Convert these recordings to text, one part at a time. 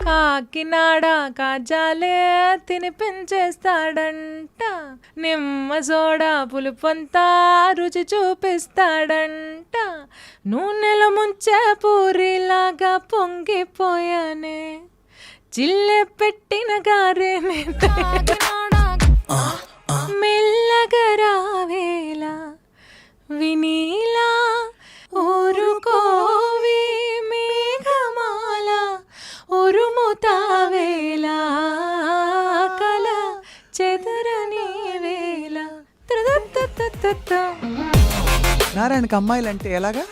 కాకినాడ కాజాలే తినిపించేస్తాడంట, నిమ్మ సోడా పులుపంతా రుచి చూపిస్తాడంట, నూనెలో ముంచే పూరిలాగా పొంగిపోయానే, చిల్లె పెట్టిన గారే మెల్లగా రావేలా వినీలా ఊరుకోవే మేఘమాల ఉరుముతావేలా కల చెదరని వేళ. నారాయణకి అమ్మాయిలంటే ఎలాగా?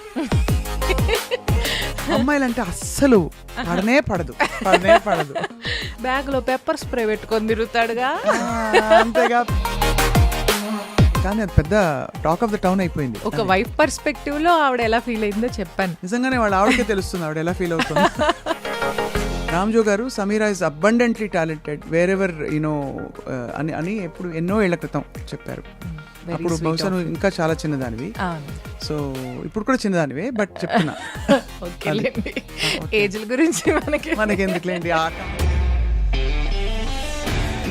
అమ్మాయిలంటే అస్సలు పడనే పడదు. బ్యాగ్ లో పెప్పర్ స్ప్రే పెట్టుకొని తిరుగుతాడుగా, అంతేగా. కానీ అది పెద్ద టాక్ ఆఫ్ ద టౌన్ అయిపోయింది. ఒక వైఫ్ పర్స్పెక్టివ్ లో ఆవిడ ఎలా ఫీల్ అయిందో చెప్పాను. నిజంగానే వాళ్ళ ఆవిడకే తెలుస్తుంది ఆవిడ ఎలా ఫీల్ అవుతుంది. రామ్జో గారు, Sameera is abundantly talented wear ever you know అని ఎప్పుడు ఎన్నో ఏళ్ల క్రితం చెప్పారు. అప్పుడు బహుశా నువ్వు ఇంకా చాలా చిన్నదానివి, సో ఇప్పుడు కూడా చిన్నదానివే, బట్ చెప్తున్నా ఏజ్ల గురించి మనకి ఎందుకులేండి.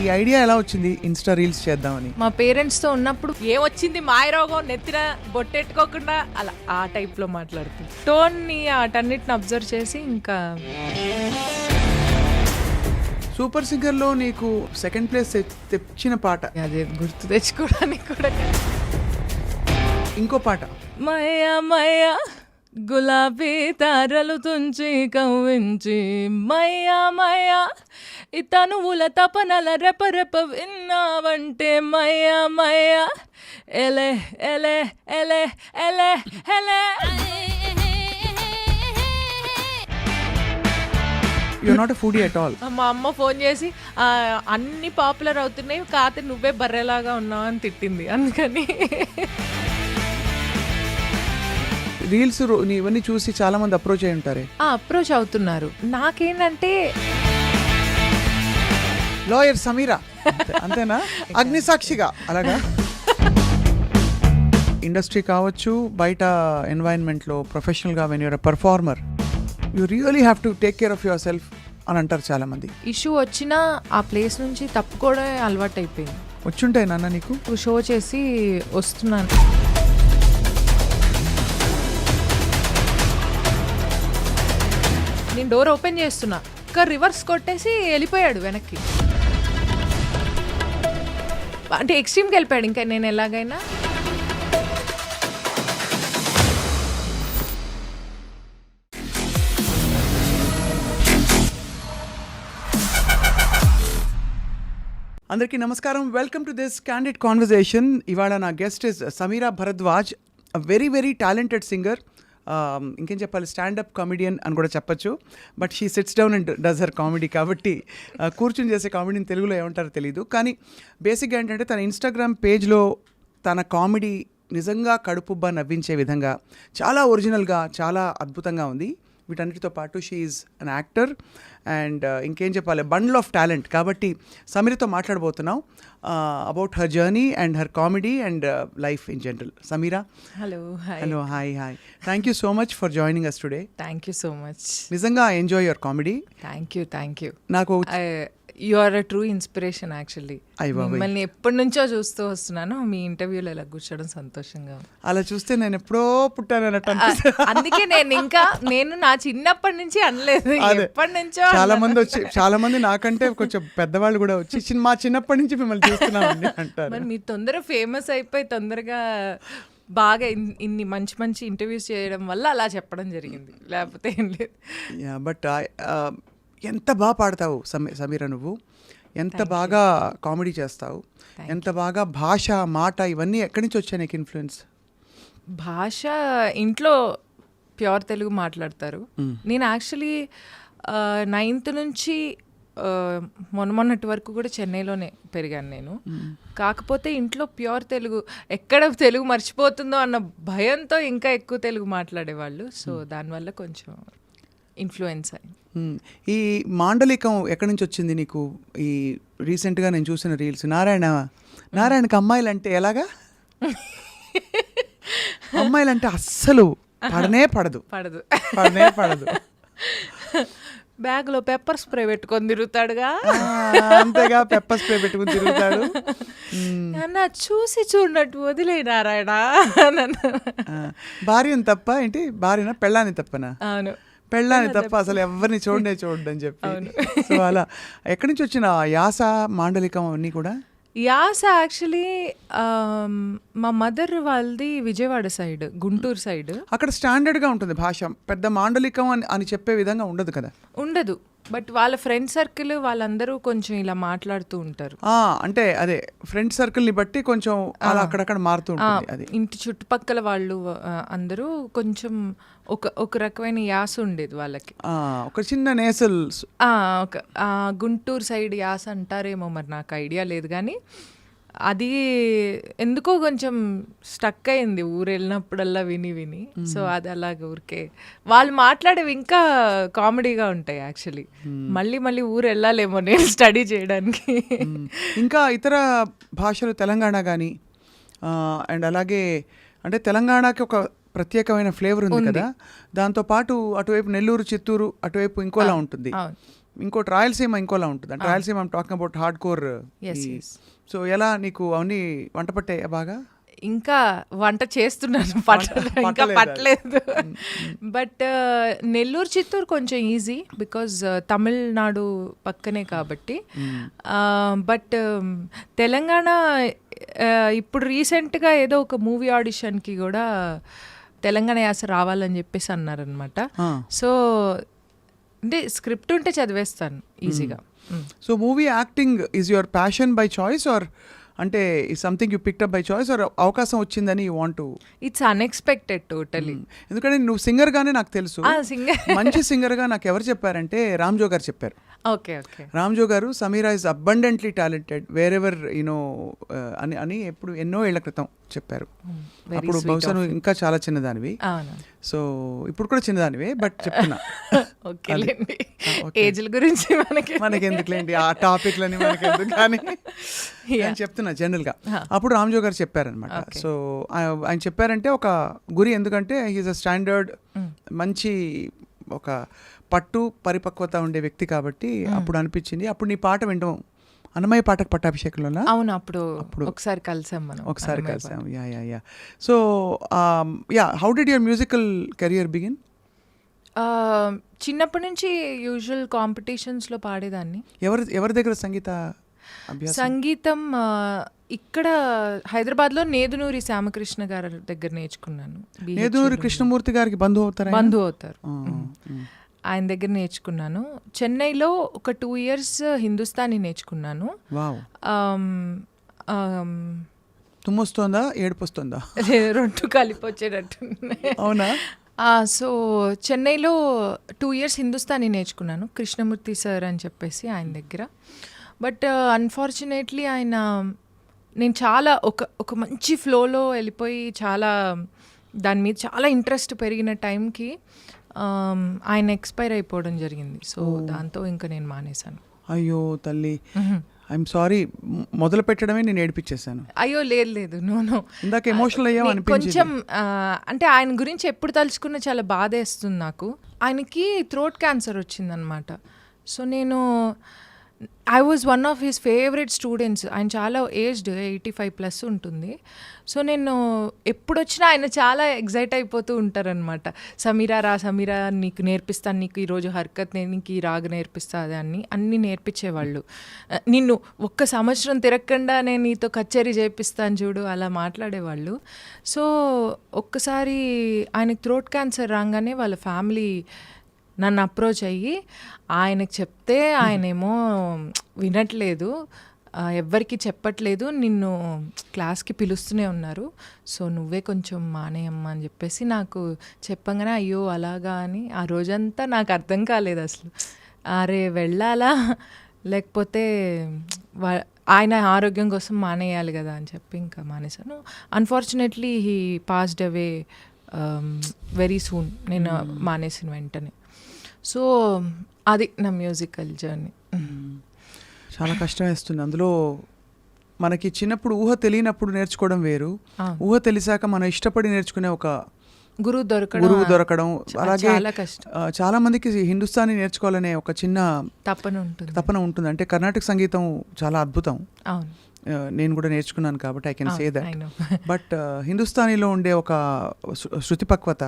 ఈ ఐడియా ఎలా వచ్చింది ఇన్స్టా రీల్స్ చేద్దామని? మా పేరెంట్స్ తో ఉన్నప్పుడు ఏమొచ్చింది మాయరోగం నెత్తిన బొట్టెట్టుకోకుండా అలా ఆ టైప్ లో మాట్లాడుతుంది. టోన్ ని వాటన్నిటిని అబ్జర్వ్ చేసి ఇంకా. సూపర్ సింగర్ లో నీకు సెకండ్ ప్లేస్ తెచ్చిన పాట అదే గుర్తు తెచ్చుకోవడానికి కూడా. ఇంకో పాట, మయా మయా గులాబీ తారలు తుంచి కవ్వించి, మయా మయా ఇతనువుల తపనల రెపరెప విన్నావంటే, మయా మయా ఎలే ఎలే ఎలే ఎలే ఎలే. You're not a foodie at all. మా అమ్మ ఫోన్ చేసి అన్ని పాపులర్ అవుతున్నాయి, కాతే నువ్వే బర్రెలాగా ఉన్నావు అని తిట్టింది. అందుకని రీల్స్ ఇవన్నీ చూసి చాలా మంది అప్రోచ్ అయి ఉంటారే. అప్రోచ్ అవుతున్నారు. నాకేంటంటే లాయర్ సమీరా అంతేనా, అగ్నిసాక్షిగా అలాగా. ఇండస్ట్రీ కావచ్చు, బయట ఎన్వైరన్మెంట్లో ప్రొఫెషనల్గా when you're a performer you really have to take care of your self అని అంటారు చాలా మంది. ఇష్యూ వచ్చినా ఆ ప్లేస్ నుంచి తప్పుకోవడం అలవాటు అయిపోయింది. వచ్చుంటాయి నాన్న నీకు? షో చేసి వస్తున్నాను, నేను డోర్ ఓపెన్ చేస్తున్నా, ఇంకా రివర్స్ కొట్టేసి వెళ్ళిపోయాడు వెనక్కి. అంటే ఎక్స్ట్రీమ్కి వెళ్ళిపోయాడు. ఇంకా నేను ఎలాగైనా అందరికీ నమస్కారం. Welcome to this candid conversation. ఇవాళ నా guest is Sameera Bharadwaj, a very very talented singer. ఇంకేం చెప్పాలి, స్టాండప్ కామెడియన్ అని కూడా చెప్పచ్చు. But she sits down and does her comedy, కాబట్టి కూర్చుని చేసే కామెడీని తెలుగులో ఏమంటారో తెలీదు. కానీ బేసిక్గా ఏంటంటే తన ఇన్స్టాగ్రామ్ పేజ్లో తన కామెడీ నిజంగా కడుపుబ్బా నవ్వించే విధంగా చాలా ఒరిజినల్గా, చాలా అద్భుతంగా ఉంది. వీటన్నిటితో పాటు she is an actor and ఇంకేం చెప్పాలి, బండిల్ ఆఫ్ టాలెంట్. కాబట్టి సమీరతో మాట్లాడబోతున్నాం about her journey and her comedy and life in general. Sameera, hello. Hello, hi. Thank you so much for joining us today. Thank you so much. నిజంగా I enjoy your comedy. Thank you. నాకు you are a true inspiration actually. మిమ్మల్ని ఎప్పటి నుంచో చూస్తూ వస్తున్నాను. మీ ఇంటర్వ్యూలో ఇలా కూర్చోవడం సంతోషంగా. అలా చూస్తే నేను ఎప్పుడో పుట్టాను అన్నట్టు. అందుకే నేను నా చిన్నప్పటి నుంచి అనలేదు, ఎప్పటి నుంచో. చాలా మంది నాకంటే కొంచెం పెద్దవాళ్ళు కూడా వచ్చి మా చిన్నప్పటి నుంచి మిమ్మల్ని చూస్తున్నామని అంటారు. మరి మీరు తొందరగా ఫేమస్ అయిపోయి తొందరగా బాగా ఇన్ని మంచి మంచి ఇంటర్వ్యూస్ చేయడం వల్ల అలా చెప్పడం జరిగింది, లేకపోతే ఏం లేదు. బట్ ఎంత బాగా పాడతావు సమీరా, నువ్వు ఎంత బాగా కామెడీ చేస్తావు, ఎంత బాగా భాష, మాట ఇవన్నీ ఎక్కడి నుంచి వచ్చాయి నీకు ఇన్ఫ్లుయెన్స్? భాష ఇంట్లో ప్యూర్ తెలుగు మాట్లాడతారు. నేను యాక్చువల్లీ 9th నుంచి మొన్నటి వరకు కూడా చెన్నైలోనే పెరిగాను నేను. కాకపోతే ఇంట్లో ప్యూర్ తెలుగు, ఎక్కడ తెలుగు మర్చిపోతుందో అన్న భయంతో ఇంకా ఎక్కువ తెలుగు మాట్లాడేవాళ్ళు. సో దానివల్ల కొంచెం ఇన్ఫ్లుయెన్స్ అయింది. ఈ మాండలికం ఎక్కడి నుంచి వచ్చింది నీకు? ఈ రీసెంట్గా నేను చూసిన రీల్స్, నారాయణకి అమ్మాయిలు అంటే ఎలాగా? అమ్మాయిలంటే అస్సలు పడనే పడదు. పడదు. బ్యాగ్లో పెప్పర్ స్ప్రే పెట్టుకొని తిరుగుతాడుగా. అంతేగా, పెప్పర్ స్ప్రే పెట్టుకుని తిరుగుతాడు. అన్న చూసి చూడనట్టు వదిలేనారాయణ. భార్యని తప్ప ఏంటి, భార్యన పెళ్ళాన్ని తప్పనా? అవును, పెళ్ళాన్ని తప్ప అసలు ఎవరిని చూడని చెప్పి. సో అలా ఎక్కడి నుంచి వచ్చిన యాస, మాండలికం అవన్నీ కూడా? యాస యాక్చువల్లీ మా మదర్ వాళ్ళది విజయవాడ సైడ్, గుంటూరు సైడ్. అక్కడ స్టాండర్డ్గా ఉంటుంది భాష, పెద్ద మాండలికం అని చెప్పే విధంగా ఉండదు కదా. ఉండదు, బట్ వాళ్ళ ఫ్రెండ్ సర్కిల్ వాళ్ళందరూ కొంచెం ఇలా మాట్లాడుతూ ఉంటారు. అంటే అదే ఫ్రెండ్ సర్కిల్ని బట్టి కొంచెం అలా అక్కడక్కడ మారుతూ ఉంటుంది. అది ఇంటి చుట్టుపక్కల వాళ్ళు అందరూ కొంచెం ఒక రకమైన యాస ఉండేది వాళ్ళకి. ఒక చిన్న నేసల్, ఒక గుంటూరు సైడ్ యాస అంటారేమో, మరి నాకు ఐడియా లేదు. కానీ అది ఎందుకో కొంచెం స్టక్ అయింది ఊరు వెళ్ళినప్పుడల్లా విని. సో అది అలాగే ఊరికే వాళ్ళు మాట్లాడేవి ఇంకా కామెడీగా ఉంటాయి యాక్చువల్లీ. మళ్ళీ ఊరు వెళ్ళాలేమో నేను స్టడీ చేయడానికి. ఇంకా ఇతర భాషలు తెలంగాణ కానీ అండ్ అలాగే అంటే తెలంగాణకి ఒక ప్రత్యేకమైన ఫ్లేవర్ ఉంది కదా, దాంతోపాటు అటువైపు నెల్లూరు, చిత్తూరు అటువైపు ఇంకోలా ఉంటుంది, ఇంకోటి రాయలసీమ ఇంకోలా ఉంటుంది. అంటే Rayalaseema I'm talking about hard core. So ఎలా నీకు అవన్నీ వంట పట్టాయి బాగా? ఇంకా వంట చేస్తున్నాను, ఇంకా పట్టలేదు. బట్ నెల్లూరు, చిత్తూరు కొంచెం ఈజీ బికాజ్ తమిళనాడు పక్కనే కాబట్టి. బట్ తెలంగాణ ఇప్పుడు రీసెంట్గా ఏదో ఒక మూవీ ఆడిషన్కి కూడా తెలంగాణ యాస రావాలని చెప్పేసి అన్నారనమాట. సో అంటే స్క్రిప్ట్ ఉంటే చదివేస్తాను ఈజీగా. So movie acting is your passion by choice or అంటే something you picked up by choice or అవకాశం వచ్చిందని you want to? It's unexpected totally. ఎందుకంటే నువ్వు సింగర్గానే నాకు తెలుసు. మంచి సింగర్గా నాకు ఎవరు చెప్పారంటే రామ్జో గారు చెప్పారు. ఓకే. రామ్జో గారు Sameera is abundantly talented wear ever you know అని ఎప్పుడు ఎన్నో ఏళ్ల క్రితం చెప్పారు. అప్పుడు బహుశా నువ్వు ఇంకా చాలా చిన్నదానివి. సో ఇప్పుడు కూడా చిన్నదానివే, బట్ చెప్తున్నా ఏజ్ల గురించి మనకి ఎందుకులేండి ఆ టాపిక్లని, మనకి ఎందుకు కానీ నేను చెప్తున్నా జనరల్గా. అప్పుడు రామ్జో గారు చెప్పారనమాట. సో ఆయన చెప్పారంటే ఒక గురి, ఎందుకంటే హీఈస్ అ స్టాండర్డ్, మంచి ఒక పట్టు పరిపక్వత ఉండే వ్యక్తి కాబట్టి అప్పుడు అనిపించింది. అప్పుడు నీ పాట వింటాం అన్నమయ్య పాటకు పట్టాభిషేకంలో. అవును, అప్పుడు ఒకసారి కలిసాం మనం. Yeah. So how did your musical career begin? చిన్నప్పటి నుంచి యూజువల్ కాంపిటీషన్స్లో పాడేదాన్ని. ఎవరి దగ్గర సంగీతం? ఇక్కడ హైదరాబాద్లో నేదునూరి శ్యామకృష్ణ గారి దగ్గర నేర్చుకున్నాను. నేదునూరి కృష్ణమూర్తి గారికి బంధువు అవుతారు. ఆయన దగ్గర నేర్చుకున్నాను. చెన్నైలో ఒక 2 years హిందుస్థానీ నేర్చుకున్నాను. తుమ్మొస్తుందా, ఏడుపొస్తుందా? 2 కలిపి వచ్చేటట్టు. అవునా? సో చెన్నైలో 2 years హిందుస్థానీ నేర్చుకున్నాను, కృష్ణమూర్తి సార్ అని చెప్పేసి ఆయన దగ్గర. బట్ అన్ఫార్చునేట్లీ నేను చాలా ఒక మంచి ఫ్లోలో వెళ్ళిపోయి చాలా దాని మీద చాలా ఇంట్రెస్ట్ పెరిగిన టైంకి ఆయన ఎక్స్పైర్ అయిపోవడం జరిగింది. సో దాంతో ఇంకా నేను మానేశాను. అయ్యో తల్లి, ఐఎమ్ సారీ. మొదలు పెట్టడమే నేను ఏడిపించేసాను. అయ్యో లేదు, నో. ఇందాక ఎమోషనల్ అయ్యాం అనిపించింది. కొంచెం అంటే ఆయన గురించి ఎప్పుడు తలుచుకున్నా చాలా బాధేస్తుంది నాకు. ఆయనకి థ్రోట్ క్యాన్సర్ వచ్చిందనమాట. సో నేను I was one of his favourite students. ఆయన చాలా ఏజ్డ్, 85+ ఉంటుంది. సో నేను ఎప్పుడు వచ్చినా ఆయన చాలా ఎగ్జైట్ అయిపోతూ ఉంటారనమాట. సమీరా నీకు నేర్పిస్తాను, నీకు ఈరోజు హర్కత్, నీకు ఈ రాగ నేర్పిస్తా, అన్నీ నేర్పించేవాళ్ళు. నిన్ను 1 సంవత్సరం తిరగకుండా నేను నీతో కచేరీ చేపిస్తాను చూడు, అలా మాట్లాడేవాళ్ళు. సో ఒక్కసారి ఆయనకు థ్రోట్ క్యాన్సర్ రాగానే వాళ్ళ ఫ్యామిలీ నన్ను అప్రోచ్ అయ్యి ఆయనకు చెప్తే ఆయనేమో వినట్లేదు, ఎవ్వరికి చెప్పట్లేదు, నిన్ను క్లాస్కి పిలుస్తూనే ఉన్నారు, సో నువ్వే కొంచెం మానేయమ్మా అని చెప్పేసి నాకు చెప్పంగానే అయ్యో అలాగా అని ఆ రోజంతా నాకు అర్థం కాలేదు అసలు. అరే వెళ్ళాలా లేకపోతే ఆయన ఆరోగ్యం కోసం మానేయాలి కదా అని చెప్పి ఇంకా మానేశాను. Unfortunately he passed away very soon, నేను మానేసిన వెంటనే. సో అది నా మ్యూజికల్ జర్నీ. చాలా కష్టం వేస్తుంది. అందులో మనకి చిన్నప్పుడు ఊహ తెలియనప్పుడు నేర్చుకోవడం వేరు, ఊహ తెలిసాక మనం ఇష్టపడి నేర్చుకునే ఒక గురువు దొరకడం అలాగే చాలా కష్టం. చాలా మందికి హిందుస్థానీ నేర్చుకోవాలనే ఒక చిన్న తపన ఉంటుంది. అంటే కర్ణాటక సంగీతం చాలా అద్భుతం. అవును, నేను కూడా నేర్చుకున్నాను కాబట్టి I can say that. But హిందుస్థానీలో ఉండే ఒక శృతి పక్వత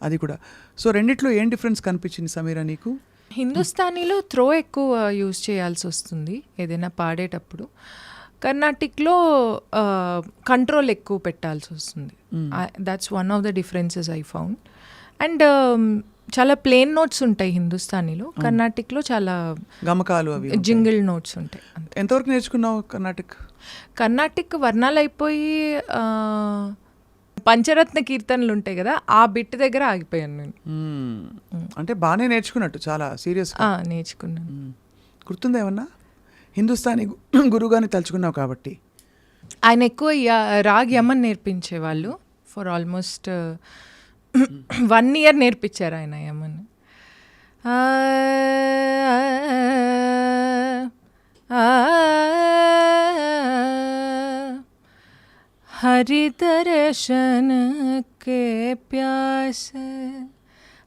అది కూడా. సో రెండిట్లో ఏం డిఫరెన్స్ కనిపించింది సమీరా నీకు? హిందుస్థానీలో త్రో ఎక్కువ యూజ్ చేయాల్సి వస్తుంది ఏదైనా పాడేటప్పుడు. కర్ణాటిక్లో కంట్రోల్ ఎక్కువ పెట్టాల్సి వస్తుంది. That's one of the differences I found. And చాలా ప్లేన్ నోట్స్ ఉంటాయి హిందుస్థానీలో, కర్ణాటిక్లో చాలా గమకాలు అవి జింగిల్ నోట్స్ ఉంటాయి. ఎంతవరకు నేర్చుకున్నావు కర్ణాటిక్ వర్ణాలు అయిపోయి పంచరత్న కీర్తనలు ఉంటాయి కదా, ఆ బిట్ దగ్గర ఆగిపోయాను నేను. అంటే బాగానే నేర్చుకున్నట్టు, చాలా సీరియస్గా నేర్చుకున్నాను. గుర్తుందా ఏమన్నా? హిందుస్థానీ గురువుగాని తలుచుకున్నావు కాబట్టి. ఆయన ఎక్కువ రాగ్ యమన్ నేర్పించేవాళ్ళు. ఫర్ ఆల్మోస్ట్ 1 year నేర్పించారు ఆయన యమన్. हरि दर्शन के प्यास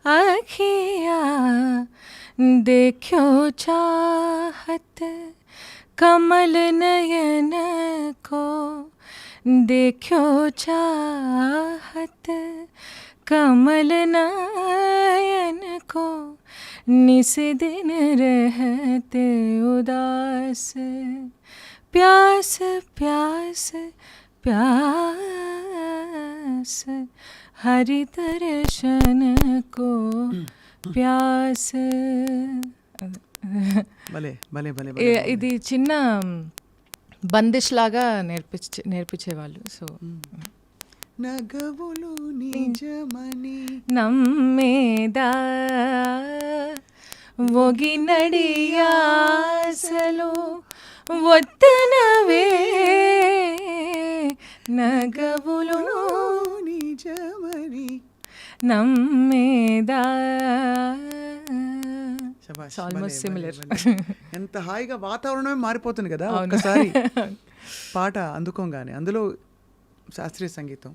आँखियाँ देखो चाहत कमल नयन को, देखो चाहत कमल नयन को, निस दिन रहते उदास, प्यास प्यास प्यास हरि दर्शन को प्यास. ఇది చిన్న బందిష్ లాగా నేర్పించేవాళ్ళు. సో నగవులు నిజమని నమ్మేదా ఒగినడియాసలు వద్దనవే, నగవులు నిజమని నమ్మేదా. Almost similar. ఎంత హాయిగా వాతావరణమే మారిపోతుంది కదా ఒక్కసారి పాట అందుకోగానే, అందులో శాస్త్రీయ సంగీతం.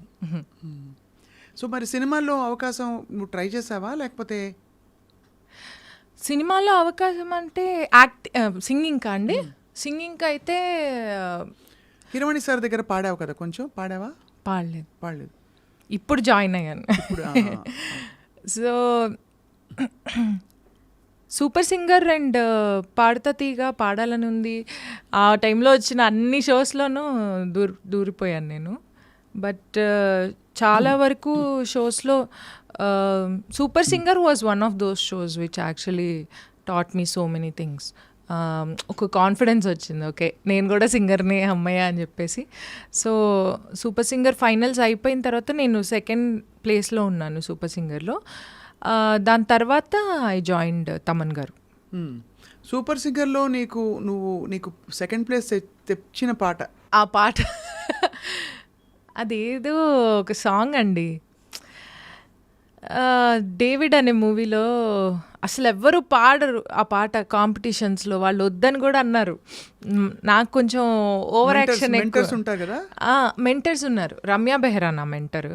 సో మరి సినిమాల్లో అవకాశం నువ్వు ట్రై చేసావా, లేకపోతే? సినిమాలో అవకాశం అంటే సింగింగ్ అండి. సింగింగ్ అయితే హిరమణి సార్ దగ్గర పాడావు కదా, కొంచెం పాడావా? పాడలేదు. ఇప్పుడు జాయిన్ అయ్యాను. సో సూపర్ సింగర్ అండ్ పాడతా తీగా పాడాలని ఉంది. ఆ టైంలో వచ్చిన అన్ని షోస్లోనూ దూరిపోయాను నేను. బట్ చాలా వరకు షోస్లో super singer was one of those shows which actually taught me so many things. ఒక కాన్ఫిడెన్స్ వచ్చింది, ఓకే నేను కూడా సింగర్నే అమ్మయ్య అని చెప్పేసి. సో సూపర్ సింగర్ ఫైనల్స్ అయిపోయిన తర్వాత నేను 2nd ప్లేస్లో ఉన్నాను సూపర్ సింగర్లో. దాని తర్వాత ఐ జాయిన్డ్ తమన్ గారు. సూపర్ సింగర్లో నీకు 2nd ప్లేస్ తెచ్చిన పాట? ఆ పాట అదేదో ఒక సాంగ్ అండి, డేవిడ్ అనే మూవీలో. అసలు ఎవ్వరు పాడరు ఆ పాట కాంపిటీషన్స్లో, వాళ్ళు వద్దని కూడా అన్నారు. నాకు కొంచెం ఓవర్ యాక్షన్ ఉంటారు కదా, మెంటర్స్ ఉన్నారు. రమ్య బెహ్రా నా మెంటర్.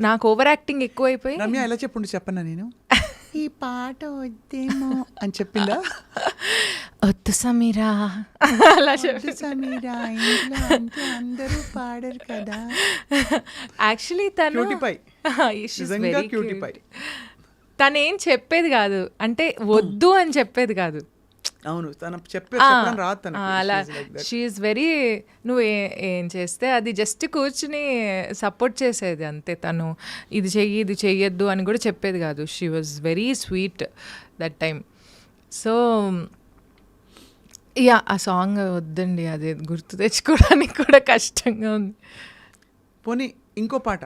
నాకు ఓవర్ యాక్టింగ్ ఎక్కువైపోయి, రమ్య ఎలా చెప్పన్నా నేను ఈ పాట వద్దేమో అని చెప్పిందా? వద్దు సమీరా అలా సమీరా అందరూ పాడరు కదా. యాక్చువల్లీ తను తను ఏం చెప్పేది కాదు, అంటే వద్దు అని చెప్పేది కాదు. అవును, అలా షీఈస్ వెరీ, నువ్వు ఏం చేస్తే అది జస్ట్ కూర్చుని సపోర్ట్ చేసేది అంతే. తను ఇది చెయ్యి ఇది చెయ్యొద్దు అని కూడా చెప్పేది కాదు. She was very sweet that time. So yeah, ఆ సాంగ్ వద్దండి, అది గుర్తు తెచ్చుకోవడానికి కూడా కష్టంగా ఉంది. పోనీ ఇంకో పాట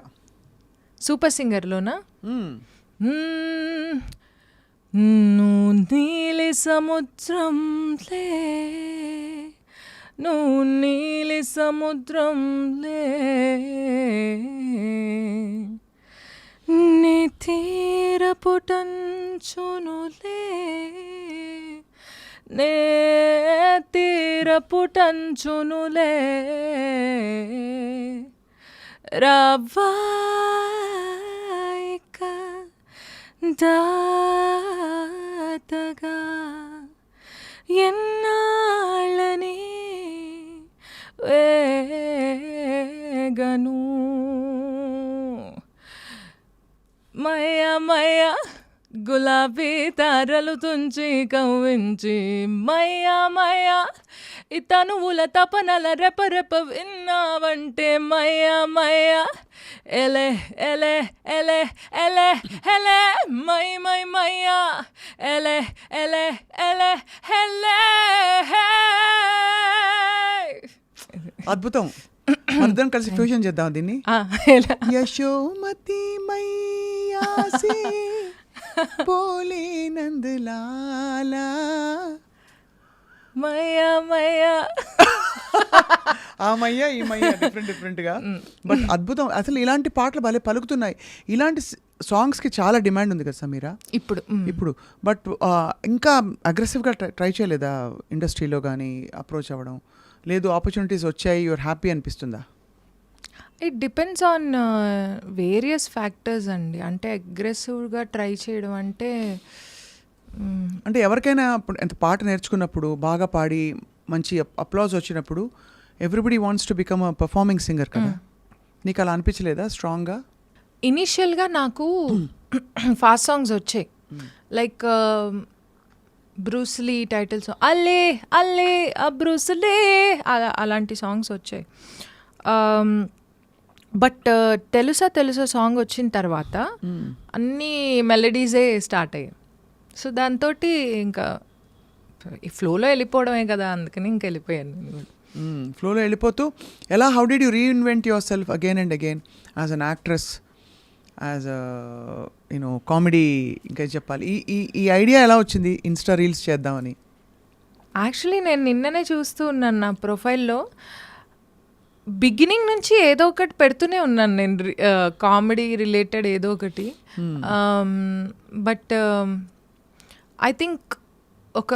సూపర్ సింగర్లోనా? నువ్వు నీలి సముద్రంలే, నువ్వు నీలి సముద్రంలే, నీ తీరపుటంచునులే, నే తీరపుటంచునులే రవ్వాయిక దాతగా ఎన్నాళ్ళని వేగను మయ మయ గులాబీ తారలు తుంచి కవ్వించి మయ మయ ఇతనువుల తపనల రెపరెప విన్నావంటే మయ మయ ఎలే ఎలే ఎలే ఎలే ఎలే మై మై మయ ఎలే ఎలే ఎలే ఎలే అద్భుతం. మనిద్దరం కలిసి ఫ్యూజన్ చేద్దాం దీన్ని. ఎలా యశోమతి మైయాసి పోలే నందలాలా మయ మయ ఆ మయ్య ఈ మయ్య డిఫరెంట్గా బట్ అద్భుతం. అసలు ఇలాంటి పాటలు భలే పలుకుతున్నాయి. ఇలాంటి సాంగ్స్కి చాలా డిమాండ్ ఉంది కదా సమీరా ఇప్పుడు. బట్ ఇంకా అగ్రెసివ్గా ట్రై చేయలేదా ఇండస్ట్రీలో కానీ అప్రోచ్ అవ్వడం? లేదు, ఆపర్చునిటీస్ వచ్చాయి, యువర్ హ్యాపీ అనిపిస్తుందా? It depends on various factors అండి. అంటే అగ్రెసివ్గా ట్రై చేయడం అంటే అంటే ఎవరికైనా ఎంత పాట నేర్చుకున్నప్పుడు బాగా పాడి మంచి అప్లాజ్ వచ్చినప్పుడు everybody wants to become a performing singer కదా. నీకు అలా అనిపించలేదా స్ట్రాంగ్గా? ఇనీషియల్గా నాకు ఫాస్ట్ సాంగ్స్ వచ్చాయి, లైక్ బ్రూస్లీ టైటిల్ సాంగ్ అల్లే అల్లే బ్రూస్లీ అలాంటి సాంగ్స్ వచ్చాయి. బట్ తెలుసా సాంగ్ వచ్చిన తర్వాత అన్నీ మెలడీసే స్టార్ట్ అయ్యాయి. సో దాంతో ఇంకా ఈ ఫ్లోలో వెళ్ళిపోవడమే కదా, అందుకని ఇంక వెళ్ళిపోయాను నేను కూడా. ఫ్లోలో వెళ్ళిపోతూ ఎలా how did you reinvent your self again and again as an actress, as you know comedy? ఇంకా చెప్పాలి, ఈ ఐడియా ఎలా వచ్చింది ఇన్స్టా రీల్స్ చేద్దామని? యాక్చువల్లీ నేను నిన్ననే చూస్తూ ఉన్నాను నా ప్రొఫైల్లో. బిగినింగ్ నుంచి ఏదో ఒకటి పెడుతూనే ఉన్నాను నేను, కామెడీ రిలేటెడ్ ఏదో ఒకటి. బట్ ఐ థింక్ ఒక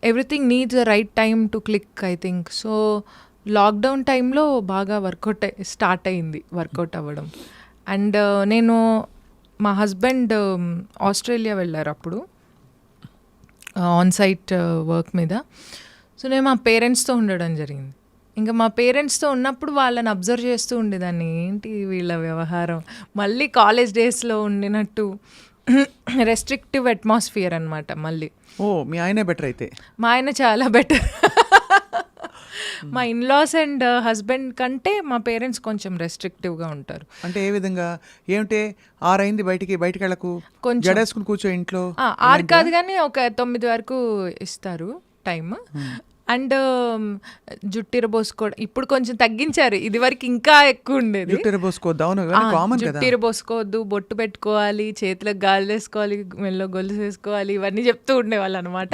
everything needs a right time to click I think. So lockdown టైంలో బాగా స్టార్ట్ అయింది వర్కౌట్ అవ్వడం. అండ్ నేను మా హస్బెండ్ ఆస్ట్రేలియా వెళ్ళారు అప్పుడు ఆన్ సైట్ వర్క్ మీద. సో నేను మా పేరెంట్స్తో ఉండడం జరిగింది. ఇంకా మా పేరెంట్స్తో ఉన్నప్పుడు వాళ్ళని అబ్జర్వ్ చేస్తూ ఉండేదాన్ని, ఏంటి వీళ్ళ వ్యవహారం, మళ్ళీ కాలేజ్ డేస్లో ఉండినట్టు రెస్ట్రిక్టివ్ అట్మాస్ఫియర్ అనమాట మళ్ళీ. ఓ, మీ ఆయనే బెటర్ అయితే. మా ఆయన చాలా బెటర్. మా ఇన్లాస్ అండ్ హస్బెండ్ కంటే మా పేరెంట్స్ కొంచెం రెస్ట్రిక్టివ్గా ఉంటారు. అంటే ఏ విధంగా? ఏమిటే 6 అయింది బయటికి వెళ్ళకు, కొంచెం జడేసుకుని కూర్చో ఇంట్లో? 6 కాదు కానీ ఒక 9 వరకు ఇస్తారు టైం. అండ్ జుట్టిరబోసుకోవడం ఇప్పుడు కొంచెం తగ్గించారు, ఇది వరకు ఇంకా ఎక్కువ ఉండేది. జుట్టిరబోసుకోవద్దు, బొట్టు పెట్టుకోవాలి, చేతులకు గాలి వేసుకోవాలి, మెల్లో గొలుసు వేసుకోవాలి, ఇవన్నీ చెప్తూ ఉండేవాళ్ళు అనమాట.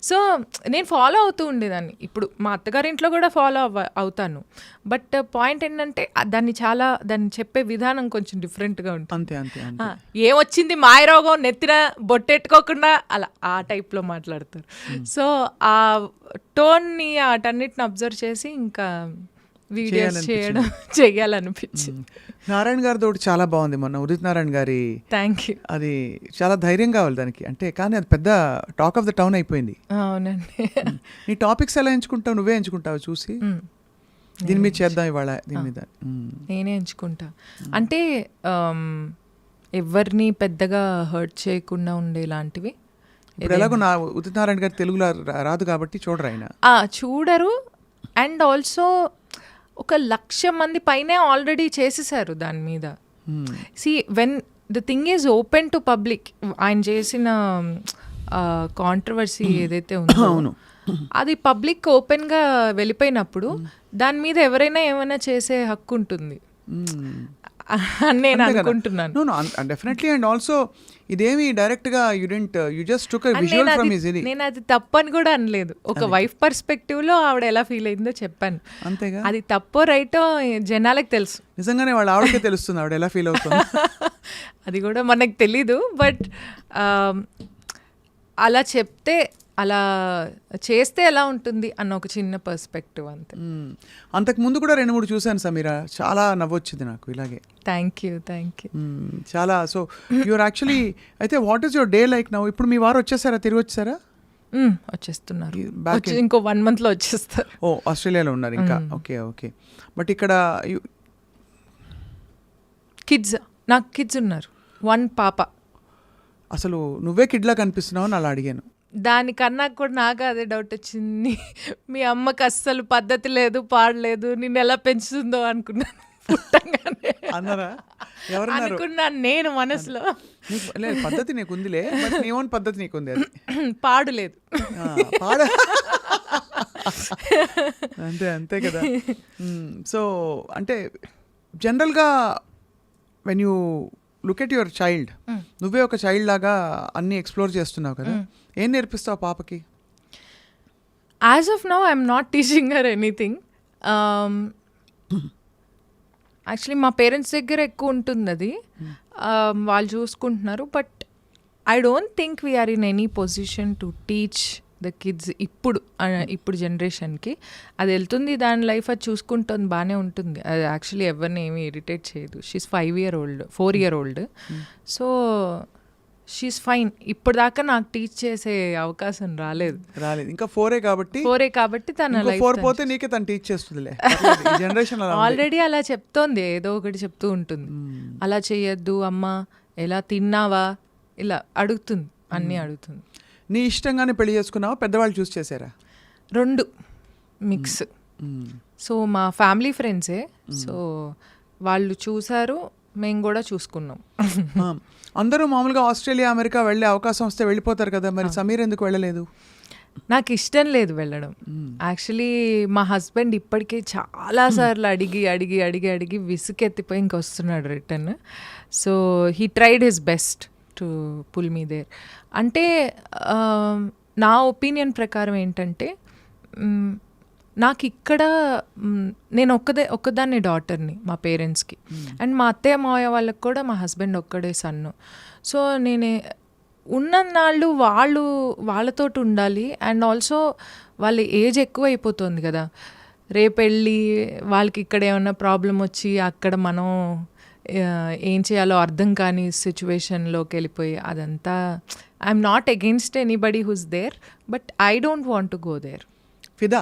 సో నేను ఫాలో అవుతూ ఉండేదాన్ని. ఇప్పుడు మా అత్తగారింట్లో కూడా ఫాలో అవుతాను. బట్ పాయింట్ ఏంటంటే దాన్ని చెప్పే విధానం కొంచెం డిఫరెంట్గా ఉంటుంది. అంతే. ఏమొచ్చింది మాయరోగం నెత్తిన బొట్టెట్టుకోకుండా అలా ఆ టైప్లో మాట్లాడతారు. సో ఆ టోన్ని వాటన్నిటిని అబ్జర్వ్ చేసి ఇంకా వీడియోస్ చేయాలనిపించింది. నారాయణ గారితో చాలా బాగుంది మొన్న ఉదిత్ నారాయణ గారి. Thank you. అది చాలా ధైర్యం కావాలి దానికి, అంటే కానీ అది పెద్ద టాక్ ఆఫ్ ద టౌన్ అయిపోయింది. అవునండి. నీ టాపిక్స్ ఎలా ఎంచుకుంటావు? నువ్వే ఎంచుకుంటావు చూసి దీని మీద చేద్దాం ఇవాళ, దీని మీద నేనే ఎంచుకుంటా. అంటే ఎవరిని పెద్దగా హర్ట్ చేయకుండా ఉండేలాంటివి. ఇప్పుడు ఎలాగో నా ఉదిత్ నారాయణ గారు తెలుగులో రాదు కాబట్టి చూడరు ఆయన. చూడరు. అండ్ ఆల్సో 1,00,000 మంది పైనే ఆల్రెడీ చేసేసారు దాని మీద. See when the thing is open to public, ఆయన చేసిన కాంట్రవర్సీ ఏదైతే ఉందో అది పబ్లిక్ ఓపెన్గా వెళ్ళిపోయినప్పుడు దాని మీద ఎవరైనా ఏమైనా చేసే హక్కు ఉంటుంది నేను అనుకుంటున్నాను. డెఫినెట్లీ. అండ్ ఆల్సో ఇదేమి డైరెక్ట్ గా you just took a visual from his ఇది. నేను అది తప్పని కూడా అనలేదు. ఒక వైఫ్ పర్స్పెక్టివ్ లో ఆవిడ ఎలా ఫీల్ అయిందో చెప్పాను. అంతేగా. అది తప్పో రైటో జనాలకు తెలుసు. నిజంగానే వాళ్ళ ఆవిడకే తెలుస్తుంది ఆవిడ ఎలా ఫీల్ అవుతుంది. అది కూడా మనకు తెలీదు. బట్ అలా చెప్తే అలా చేస్తే ఎలా ఉంటుంది అన్న ఒక చిన్న పర్స్పెక్టివ్ అంతే. అంతకు ముందు కూడా 2-3 చూశాను సమీరా, చాలా నవ్వొచ్చింది నాకు ఇలాగే. Thank you. చాలా. సో యూఆర్ యాక్చువల్లీ, అయితే what is your day like now? ఇప్పుడు మీ వారు వచ్చేసారా, తిరిగి వచ్చేసారా? వచ్చేస్తున్నారు, Back ఇంకో 1 monthలో వచ్చేస్తారు. ఓ, ఆస్ట్రేలియాలో ఉన్నారు ఇంకా. ఓకే. బట్ ఇక్కడ కిడ్స్, నాకు కిడ్స్ ఉన్నారు, 1 పాప. అసలు నువ్వే కిడ్లా కనిపిస్తున్నావు అని అలా అడిగాను. దానికన్నా కూడా నాకు అదే డౌట్ వచ్చింది. మీ అమ్మకి అస్సలు పద్ధతి లేదు, పాడలేదు, నిన్ను ఎలా పెంచుతుందో అనుకున్నాను పుట్టంగానే. అన్నారా? ఎవరన్నారు? అనుకున్నాను నేను మనసులో. లేదు, పద్ధతి నీకు ఉందిలే, బట్ నీ ఓన్ పద్ధతి నీకుంది. అది పాడులేదు. పాడ అంతే కదా. సో అంటే జనరల్గా when you look at your child, నువ్వే ఒక చైల్డ్ లాగా అన్నీ ఎక్స్ప్లోర్ చేస్తున్నావు కదా, ఏం నేర్పిస్తావు పాపకి? As of now I'm not teaching her anything. Actually మా పేరెంట్స్ దగ్గర ఎక్కువ ఉంటుంది అది, వాళ్ళు చూసుకుంటున్నారు. But I don't think we're in any position to teach the kids ఇప్పుడు జనరేషన్కి. అది వెళ్తుంది, దాని లైఫ్ అది చూసుకుంటుంది, బాగానే ఉంటుంది. అది యాక్చువల్లీ ఎవరిని ఏమీ ఇరిటేట్ చేయదు. She's 4 year old. So she's fine. ఇప్పుడు దాకా నాకు టీచ్ చేసే అవకాశం రాలేదు. ఇంకా 4 కాబట్టి తన లైఫ్ 4 పోతే నీకే తను టీచ్ చేస్తుందిలే. జనరేషన్ ఆల్రెడీ అలా చెప్తోంది, ఏదో ఒకటి చెప్తూ ఉంటుంది. అలా చేయొద్దు అమ్మా, ఎలా తిన్నావా, ఇలా అడుగుతుంది, అన్నీ అడుగుతుంది. నీ ఇష్టంగానే పెళ్లి చేసుకున్నావా, పెద్దవాళ్ళు చూస్ చేశారా? 2 మిక్స్. సో మా ఫ్యామిలీ ఫ్రెండ్సే, సో వాళ్ళు చూసారు, మేము కూడా చూసుకున్నాం. అందరూ మామూలుగా ఆస్ట్రేలియా, అమెరికా వెళ్ళే అవకాశం వస్తే వెళ్ళిపోతారు కదా, మరి సమీర్ ఎందుకు వెళ్ళలేదు? నాకు ఇష్టం లేదు వెళ్ళడం. యాక్చువల్లీ మా హస్బెండ్ ఇప్పటికే చాలాసార్లు అడిగి విసుకెత్తిపోయి ఇంకొస్తున్నాడు return. So he tried his best to pull me there. అంటే నా ఒపీనియన్ ప్రకారం ఏంటంటే, నాకు ఇక్కడ నేను ఒక్కదాన్ని డాటర్ని మా పేరెంట్స్కి, అండ్ మా అత్తయ్య మావయ్య వాళ్ళకి కూడా మా హస్బెండ్ ఒక్కడే సన్ను. సో నేను ఉన్ననాళ్ళు వాళ్ళతోటి ఉండాలి. అండ్ ఆల్సో వాళ్ళ ఏజ్ ఎక్కువ అయిపోతుంది కదా, రేపెళ్ళి వాళ్ళకి ఇక్కడ ఏమన్నా ప్రాబ్లం వచ్చి అక్కడ మనం ఏం చేయాలో అర్థం కాని సిచ్యువేషన్లోకి వెళ్ళిపోయి, అదంతా I'm not against anybody who's there, but I don't want to go there. Fidaa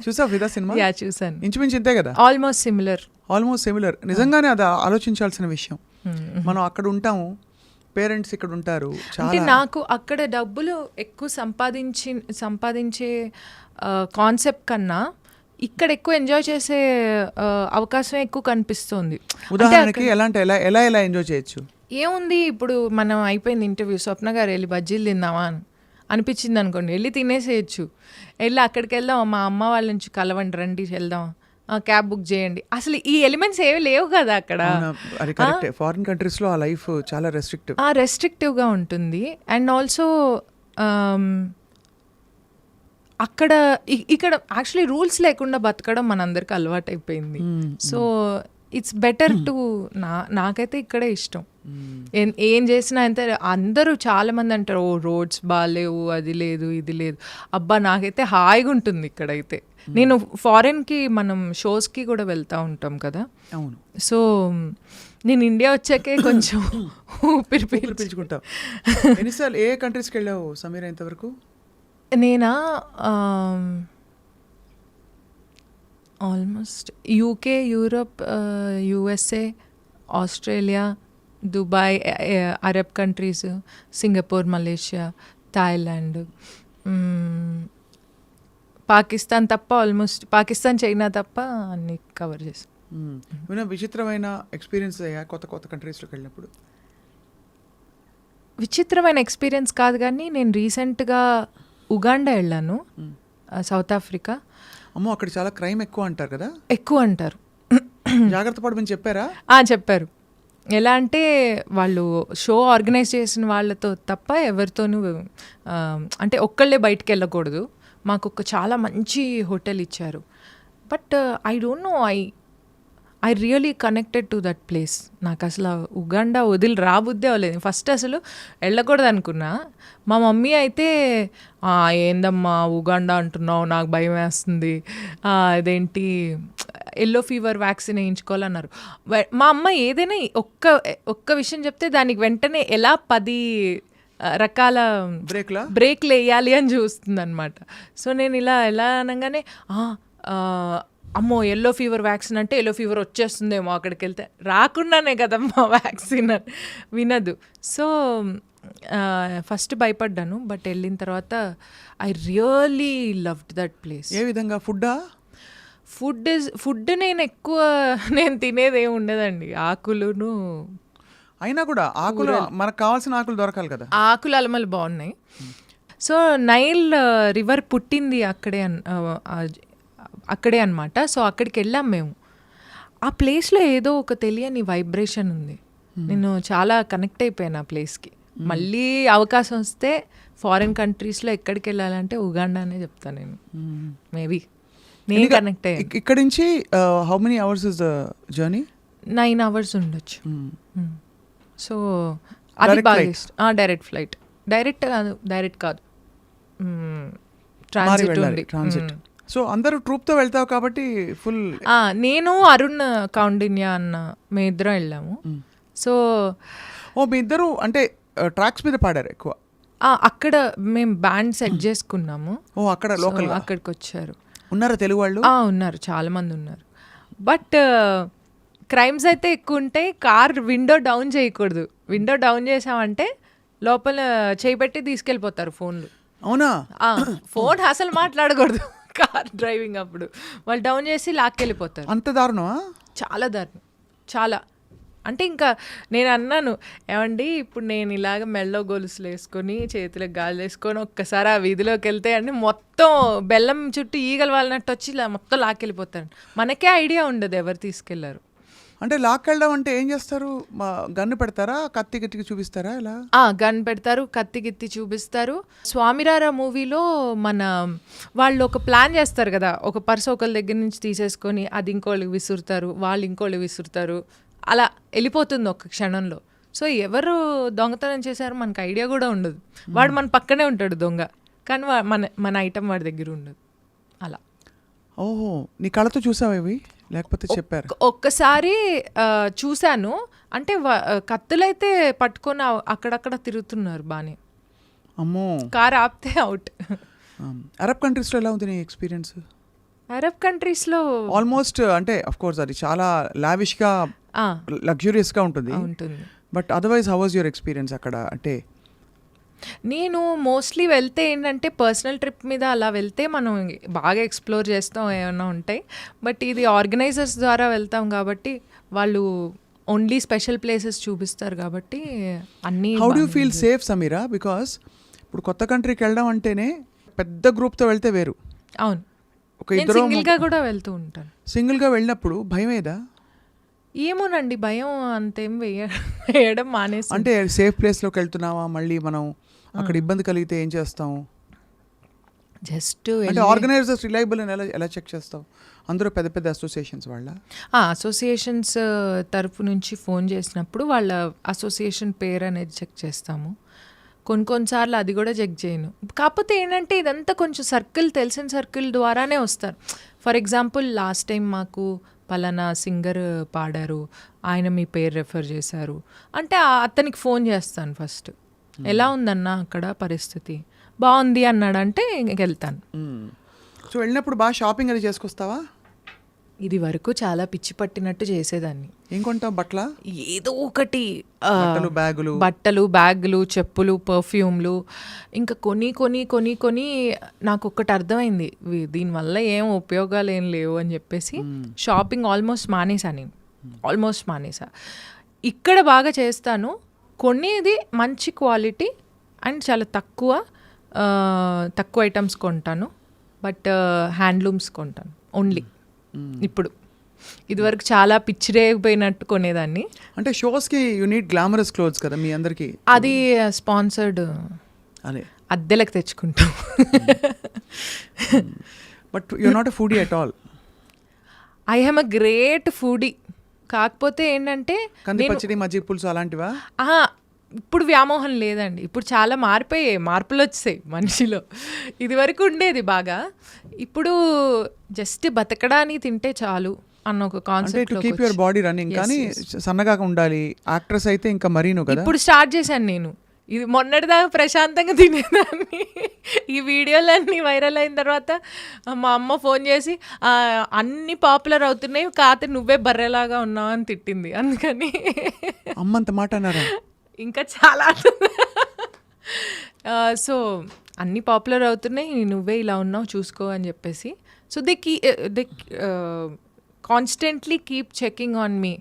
చూసావు? ఫిదా సినిమా? యా, చూసాను. ఇంచుమించు ఇంతే కదా, ఆల్మోస్ట్ సిమిలర్. నిజంగానే అది ఆలోచించాల్సిన విషయం. మనం అక్కడ ఉంటాము, పేరెంట్స్ ఇక్కడ ఉంటారు. అంటే నాకు అక్కడ డబ్బులు ఎక్కువ సంపాదించే కాన్సెప్ట్ కన్నా ఇక్కడ ఎక్కువ ఎంజాయ్ చేసే అవకాశం ఎక్కువ కనిపిస్తుంది. ఉదాహరణకి ఎలా ఎంజాయ్ చేయొచ్చు? ఏముంది, ఇప్పుడు మనం అయిపోయింది ఇంటర్వ్యూ, స్వప్న గారు వెళ్ళి బజ్జీలు తిందామా అనిపించింది అనుకోండి, వెళ్ళి తినేసేయచ్చు. వెళ్ళి అక్కడికి వెళ్దాం, మా అమ్మ వాళ్ళ నుంచి కలవండి, రండి వెళ్దాం, క్యాబ్ బుక్ చేయండి. అసలు ఈ ఎలిమెంట్స్ ఏవి లేవు కదా అక్కడ. ఫారిన్ కంట్రీస్ లో ఆ లైఫ్ చాలా రెస్ట్రిక్టివ్గా ఉంటుంది. అండ్ ఆల్సో ఇక్కడ యాక్చువల్లీ రూల్స్ లేకుండా బతకడం మనందరికి అలవాటు అయిపోయింది. సో ఇట్స్ బెటర్ టు నాకైతే ఇక్కడే ఇష్టం. ఏం చేసినా అంతే. అందరూ చాలా మంది అంటారు, ఓ రోడ్స్ బాగాలేవు, అది లేదు, ఇది లేదు. అబ్బా, నాకైతే హాయిగా ఉంటుంది ఇక్కడైతే. నేను ఫారెన్కి మనం షోస్కి కూడా వెళ్తూ ఉంటాం కదా. అవును. సో నేను ఇండియా వచ్చాకే కొంచెం ఊపిరి పీల్చుకుంటావు. ఎన్నిసార్లు ఏ కంట్రీస్కి వెళ్ళావు సమీరా ఇంతవరకు? నేనా almost UK, Europe, USA, Australia, Dubai, Arab countries, Singapore, Malaysia, Thailand, Pakistan తప్ప ఆల్మోస్ట్ చైనా తప్ప అన్ని కవర్ చేసాం. విచిత్రమైన ఎక్స్పీరియన్స్ అయ్యా కొత్త కంట్రీస్లోకి వెళ్ళినప్పుడు? విచిత్రమైన ఎక్స్పీరియన్స్ కాదు, కానీ నేను రీసెంట్గా ఉగాండా వెళ్ళాను, సౌత్ ఆఫ్రికా. అమ్మో, అక్కడ చాలా క్రైమ్ ఎక్కువ అంటారు కదా. ఎక్కువ అంటారు, జాగ్రత్త పడమని చెప్పారా? చెప్పారు. ఎలా అంటే వాళ్ళు షో ఆర్గనైజ్ చేసిన వాళ్ళతో తప్ప ఎవరితోనూ, అంటే ఒక్కళ్ళే బయటికి వెళ్ళకూడదు. మాకు చాలా మంచి హోటల్ ఇచ్చారు. But I don't know, I really connected to that place. నాకు అసలు ఉగాండా వదిలి రాబుద్దే అవ్వలేదు. ఫస్ట్ అసలు వెళ్ళకూడదు అనుకున్నా. మా మమ్మీ అయితే ఏందమ్మా ఉగాండా అంటున్నావు, నాకు భయం వేస్తుంది, అదేంటి ఎల్లో ఫీవర్ వ్యాక్సిన్ వేయించుకోవాలన్నారు. మా అమ్మ ఏదైనా ఒక్క విషయం చెప్తే దానికి వెంటనే ఎలా 10 రకాల బ్రేక్లు వేయాలి అని చూస్తుంది అనమాట. సో నేను ఎలా అనగానే అమ్మో ఎల్లో ఫీవర్ వ్యాక్సిన్ అంటే ఎల్లో ఫీవర్ వచ్చేస్తుందేమో అక్కడికి వెళ్తే, రాకుండానే కదమ్మా వ్యాక్సిన్ వినదు. సో ఫస్ట్ భయపడ్డాను, బట్ వెళ్ళిన తర్వాత I really loved that place. ఏ విధంగా? ఫుడ్ నేను తినేది ఏమి ఉండదండి, ఆకులును. అయినా కూడా ఆకులు మనకు కావాల్సిన ఆకులు దొరకాలి కదా. ఆకులు అలమలు బాగున్నాయి. సో నైల్ రివర్ పుట్టింది అక్కడే అనమాట. సో అక్కడికి వెళ్ళాం మేము. ఆ ప్లేస్లో ఏదో ఒక తెలియని వైబ్రేషన్ ఉంది. నేను చాలా కనెక్ట్ అయిపోయాను ఆ ప్లేస్కి. మళ్ళీ అవకాశం వస్తే ఫారిన్ కంట్రీస్లో ఎక్కడికి వెళ్ళాలంటే ఉగాండానే చెప్తాను నేను. మేబీ నేను కనెక్ట్ అయ్యాను. ఇక్కడ నుంచి how many hours is the journey? 9 hours ఉండొచ్చు. సో అది బాగా ఇష్టం. Direct flight. డైరెక్ట్ కాదు, ట్రాన్సిట్ ఉంది. సో అందరూ ట్రూప్తో వెళ్తావు కాబట్టి ఫుల్. నేను అరుణ్ కౌండిన్యా అన్న మీ ఇద్దరం వెళ్ళాము. సో మీ ఇద్దరు అంటే ట్రాక్స్ మీద పాడారు ఎక్కువ? అక్కడ మేము బ్యాండ్ సెట్ చేసుకున్నాము. అక్కడ లోకల్ అక్కడికి వచ్చారు. ఉన్నారా తెలుగు వాళ్ళు? ఉన్నారు, చాలా మంది ఉన్నారు. బట్ క్రైమ్స్ అయితే ఎక్కువ ఉంటాయి. కార్ విండో డౌన్ చేయకూడదు. విండో డౌన్ చేసామంటే లోపల చేయిపెట్టి తీసుకెళ్ళిపోతారు ఫోన్లు. అవునా? ఫోన్ అసలు మాట్లాడకూడదు కార్ డ్రైవింగ్ అప్పుడు. వాళ్ళు డౌన్ చేసి లాక్కెళ్ళిపోతారు. అంత దారుణమా? చాలా దారుణం, చాలా. అంటే ఇంకా నేను అన్నాను, ఏమండి ఇప్పుడు నేను ఇలాగ మెల్లో గొలుసులు వేసుకొని చేతులకు గాలి వేసుకొని ఒక్కసారి ఆ వీధిలోకి వెళ్తే అంటే మొత్తం బెల్లం చుట్టూ ఈగలు వాళ్ళనట్టు వచ్చి ఇలా మొత్తం లాక్కెళ్ళిపోతారు. మనకే ఐడియా ఉండదు ఎవరు తీసుకెళ్లారు. అంటే లాక్కెళ్ళడం అంటే ఏం చేస్తారు? గన్ను పెడతారా, కత్తి గిత్తికి చూపిస్తారా? ఇలా గన్ పెడతారు, కత్తి గిత్తి చూపిస్తారు. స్వామిరారా మూవీలో వాళ్ళు ఒక ప్లాన్ చేస్తారు కదా, ఒక పర్స్ ఒకళ్ళ దగ్గర నుంచి తీసేసుకొని అది ఇంకోళ్ళకి విసురుతారు, వాళ్ళు ఇంకోళ్ళకి విసురుతారు, అలా వెళ్ళిపోతుంది ఒక క్షణంలో. సో ఎవరు దొంగతనం చేశారో మనకు ఐడియా కూడా ఉండదు. వాడు మన పక్కనే ఉంటాడు దొంగ, కానీ మన ఐటమ్ వాడి దగ్గర ఉండదు. అలా. ఓహో, నీ కళ్ళతో చూసావా ఇవి లేకపోతే చెప్పారు? ఒక్కసారి చూశాను. అంటే కత్తులైతే పట్టుకొని అక్కడక్కడ తిరుగుతున్నారు బానే. అమ్మో. కార్ ఆపితే అవుట్. అరబ్ కంట్రీస్లో ఎలా ఉంది నీ ఎక్స్పీరియన్స్? అరబ్ కంట్రీస్లో ఆల్మోస్ట్ అంటే అఫ్ కోర్స్ అది చాలా లావిష్గా లగ్జూరియస్గా ఉంటుంది. But otherwise how was your experience అక్కడ? అంటే నేను మోస్ట్లీ వెళ్తే ఏంటంటే పర్సనల్ ట్రిప్ మీద అలా వెళ్తే మనం బాగా ఎక్స్ప్లోర్ చేస్తాం, ఏమైనా ఉంటాయి. బట్ ఇది ఆర్గనైజర్స్ ద్వారా వెళ్తాం కాబట్టి వాళ్ళు ఓన్లీ స్పెషల్ ప్లేసెస్ చూపిస్తారు కాబట్టి అన్నీ. How do feel safe Sameera? Because ఇప్పుడు కొత్త కంట్రీకి వెళ్ళడం అంటేనే పెద్ద గ్రూప్తో వెళ్తే వేరు. అవును, ఒక ఇద్దరు సింగిల్గా కూడా వెళ్తూ ఉంటాను. సింగిల్గా వెళ్ళినప్పుడు భయం ఏదా? ఏమోనండి, భయం అంతేం వేయడం మానేసి. అంటే సేఫ్ ప్లేస్లోకి వెళ్తున్నావా, మళ్ళీ మనం అక్కడ ఇబ్బంది కలిగితే ఏం చేస్తాం? జస్ట్ అంటే ఆర్గనైజర్స్ రిలయబుల్ అని ఎలా చెక్ చేస్తావు? అందరూ పెద్ద పెద్ద అసోసియేషన్స్ వాళ్ళ? అసోసియేషన్స్ తరఫు నుంచి ఫోన్ చేసినప్పుడు వాళ్ళ అసోసియేషన్ పేరు అనేది చెక్ చేస్తాము. కొన్నిసార్లు అది కూడా చెక్ చేయను. కాకపోతే ఏంటంటే ఇదంతా కొంచెం తెలిసిన సర్కిల్ ద్వారానే వస్తారు. ఫర్ ఎగ్జాంపుల్ లాస్ట్ టైం మాకు పలానా సింగర్ పాడారు, ఆయన మీ పేరు రెఫర్ చేశారు అంటే అతనికి ఫోన్ చేస్తాను ఫస్ట్. ఎలా ఉందన్నా అక్కడ పరిస్థితి, బాగుంది అన్నాడంటే వెళ్తాను. సో వెళ్ళినప్పుడు బాగా షాపింగ్ అది చేసుకొస్తావా? ఇది వరకు చాలా పిచ్చి పట్టినట్టు చేసేదాన్ని. ఏం కొంటావు? ఏదో ఒకటి, బట్టలు, బ్యాగులు, చెప్పులు, పర్ఫ్యూమ్లు, ఇంకా కొని నాకు ఒక్కటి అర్థమైంది, దీనివల్ల ఏం ఉపయోగాలు ఏం లేవు అని చెప్పేసి షాపింగ్ ఆల్మోస్ట్ మానేసా. ఇక్కడ బాగా చేస్తాను, కొనేది మంచి క్వాలిటీ అండ్ చాలా తక్కువ ఐటమ్స్ కొంటాను. బట్ హ్యాండ్లూమ్స్ కొంటాను ఓన్లీ. ఇప్పుడు ఇదివరకు చాలా పిచ్చిరేగిపోయినట్టు కొనేదాన్ని. అంటే షోస్కి యూ నీడ్ గ్లామరస్ క్లోత్స్ కదా మీ అందరికి. అది స్పాన్సర్డ్, అదే అద్దెలకు తెచ్చుకుంటాం. But you are not a foodie at all. I am a great foodie. కాకపోతే ఏంటంటే కంది పచ్చడి మజ్జిగ పులుసు అలాంటివా? ఆహా, ఇప్పుడు వ్యామోహం లేదండి. ఇప్పుడు చాలా మారిపోయాయి, మార్పులు వచ్చాయి మనిషిలో. ఇది వరకు ఉండేది బాగా, ఇప్పుడు జస్ట్ బతకడానికి తింటే చాలు అన్న ఒక అంటే concept. To keep your body running. కానీ సన్నగా ఉండాలి. యాక్ట్రెస్ అయితే ఇంకా మరీను కదా. ఇప్పుడు స్టార్ట్ చేశాను నేను. ఇది మొన్నటిదాకా ప్రశాంతంగా తినేదాన్ని. ఈ వీడియోలన్నీ వైరల్ అయిన తర్వాత మా అమ్మ ఫోన్ చేసి అన్నీ పాపులర్ అవుతున్నాయి, కాకపోతే నువ్వే బర్రెలాగా ఉన్నావు అని తిట్టింది. అందుకని అమ్మంత మాట అన్నారా? ఇంకా చాలా సో అన్నీ పాపులర్ అవుతున్నాయి, నువ్వే ఇలా ఉన్నావు చూసుకో అని చెప్పేసి. So they constantly keep checking on me.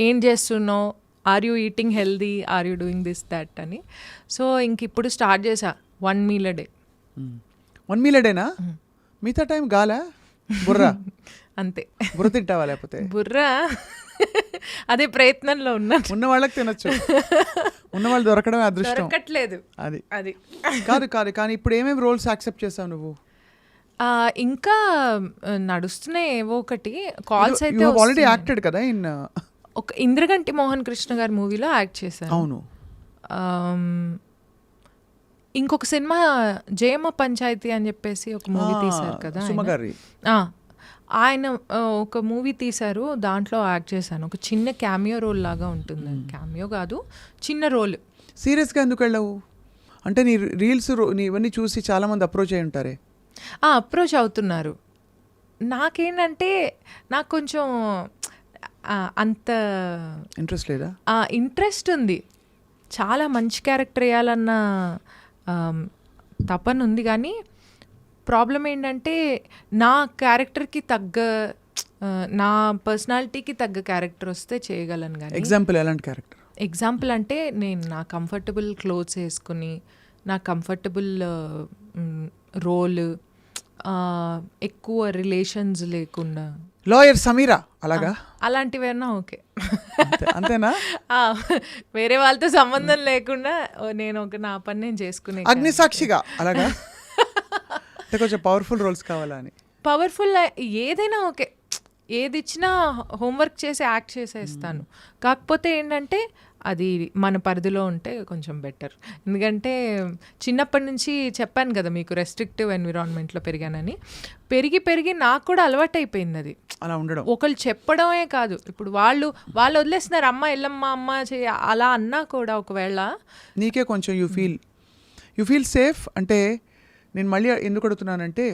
ఏం చేస్తున్నావు, are you eating healthy, are you doing this that అని. సో ఇంక ఇప్పుడు స్టార్ట్ చేసా 1 meal a day. 1 meal a day నా? మిగతా టైం గాలా బుర్రా అంతే. బుర్ర తింటావా? లేకపోతే బుర్రా అదే ప్రయత్నంలో ఉన్నా. ఉన్న వాళ్ళకి తినొచ్చు, ఉన్న వాళ్ళు దొరకడమే అదృష్టం. దొరకట్లేదు అది అది కాదు. కానీ ఇప్పుడు ఏమేమి రోల్స్ యాక్సెప్ట్ చేసావు నువ్వు? ఇంకా నడుస్తున్నాయి ఏవో ఒకటి. కాల్స్ అయితే ఆల్రెడీ యాక్టెడ్ కదా ఇన్ ఒక ఇంద్రగంటి మోహన్ కృష్ణ గారి మూవీలో యాక్ట్ చేశాను. అవును. ఇంకొక సినిమా జయమ్మ పంచాయతీ అని చెప్పేసి ఒక మూవీ తీశారు కదా సుమగారి. ఆయన ఒక మూవీ తీశారు, దాంట్లో యాక్ట్ చేశాను. ఒక చిన్న క్యామియో రోల్ లాగా ఉంటుంది. క్యామియో కాదు, చిన్న రోల్. సీరియస్గా ఎందుకు వెళ్ళవు? అంటే నీ రీల్స్ ఇవన్నీ చూసి చాలామంది అప్రోచ్ అయి ఉంటారే. అప్రోచ్ అవుతున్నారు. నాకేంటంటే నాకు కొంచెం అంత ఇంట్రెస్ట్ లేదా? ఇంట్రెస్ట్ ఉంది, చాలా మంచి క్యారెక్టర్ వేయాలన్న తపన ఉంది. కానీ ప్రాబ్లం ఏంటంటే నా క్యారెక్టర్కి తగ్గ, నా పర్సనాలిటీకి తగ్గ క్యారెక్టర్ వస్తే చేయగలను. కానీ ఎగ్జాంపుల్ ఎలాంటి క్యారెక్టర్? ఎగ్జాంపుల్ అంటే నేను నా కంఫర్టబుల్ క్లోత్స్ వేసుకుని, నా కంఫర్టబుల్ రోల్, ఎక్కువ రిలేషన్స్ లేకుండా. లాయర్ సమీరా అలాగా? అలాంటివైనా ఓకే. అంతేనా? వేరే వాళ్ళతో సంబంధం లేకుండా నేను నా పని నేను చేసుకునే. అగ్నిసాక్షిగా అలాగా? కొంచెం పవర్ఫుల్ రోల్స్ కావాలా అని? పవర్ఫుల్ ఏదైనా ఓకే, ఏది ఇచ్చినా హోంవర్క్ చేసి యాక్ట్ చేసేస్తాను. కాకపోతే ఏంటంటే అది మన పరిధిలో ఉంటే కొంచెం బెటర్. ఎందుకంటే చిన్నప్పటి నుంచి చెప్పాను కదా మీకు, రెస్ట్రిక్టివ్ ఎన్విరాన్మెంట్లో పెరిగానని. పెరిగి నాకు కూడా అలవాటు అయిపోయింది అది అలా ఉండడం. ఒకళ్ళు చెప్పడమే కాదు, ఇప్పుడు వాళ్ళు వదిలేస్తున్నారు, అమ్మ ఎల్లమ్మ అమ్మ అలా అన్నా కూడా ఒకవేళ నీకే కొంచెం యూ ఫీల్ సేఫ్. అంటే నేను మళ్ళీ ఎందుకు అడుగుతున్నానంటే,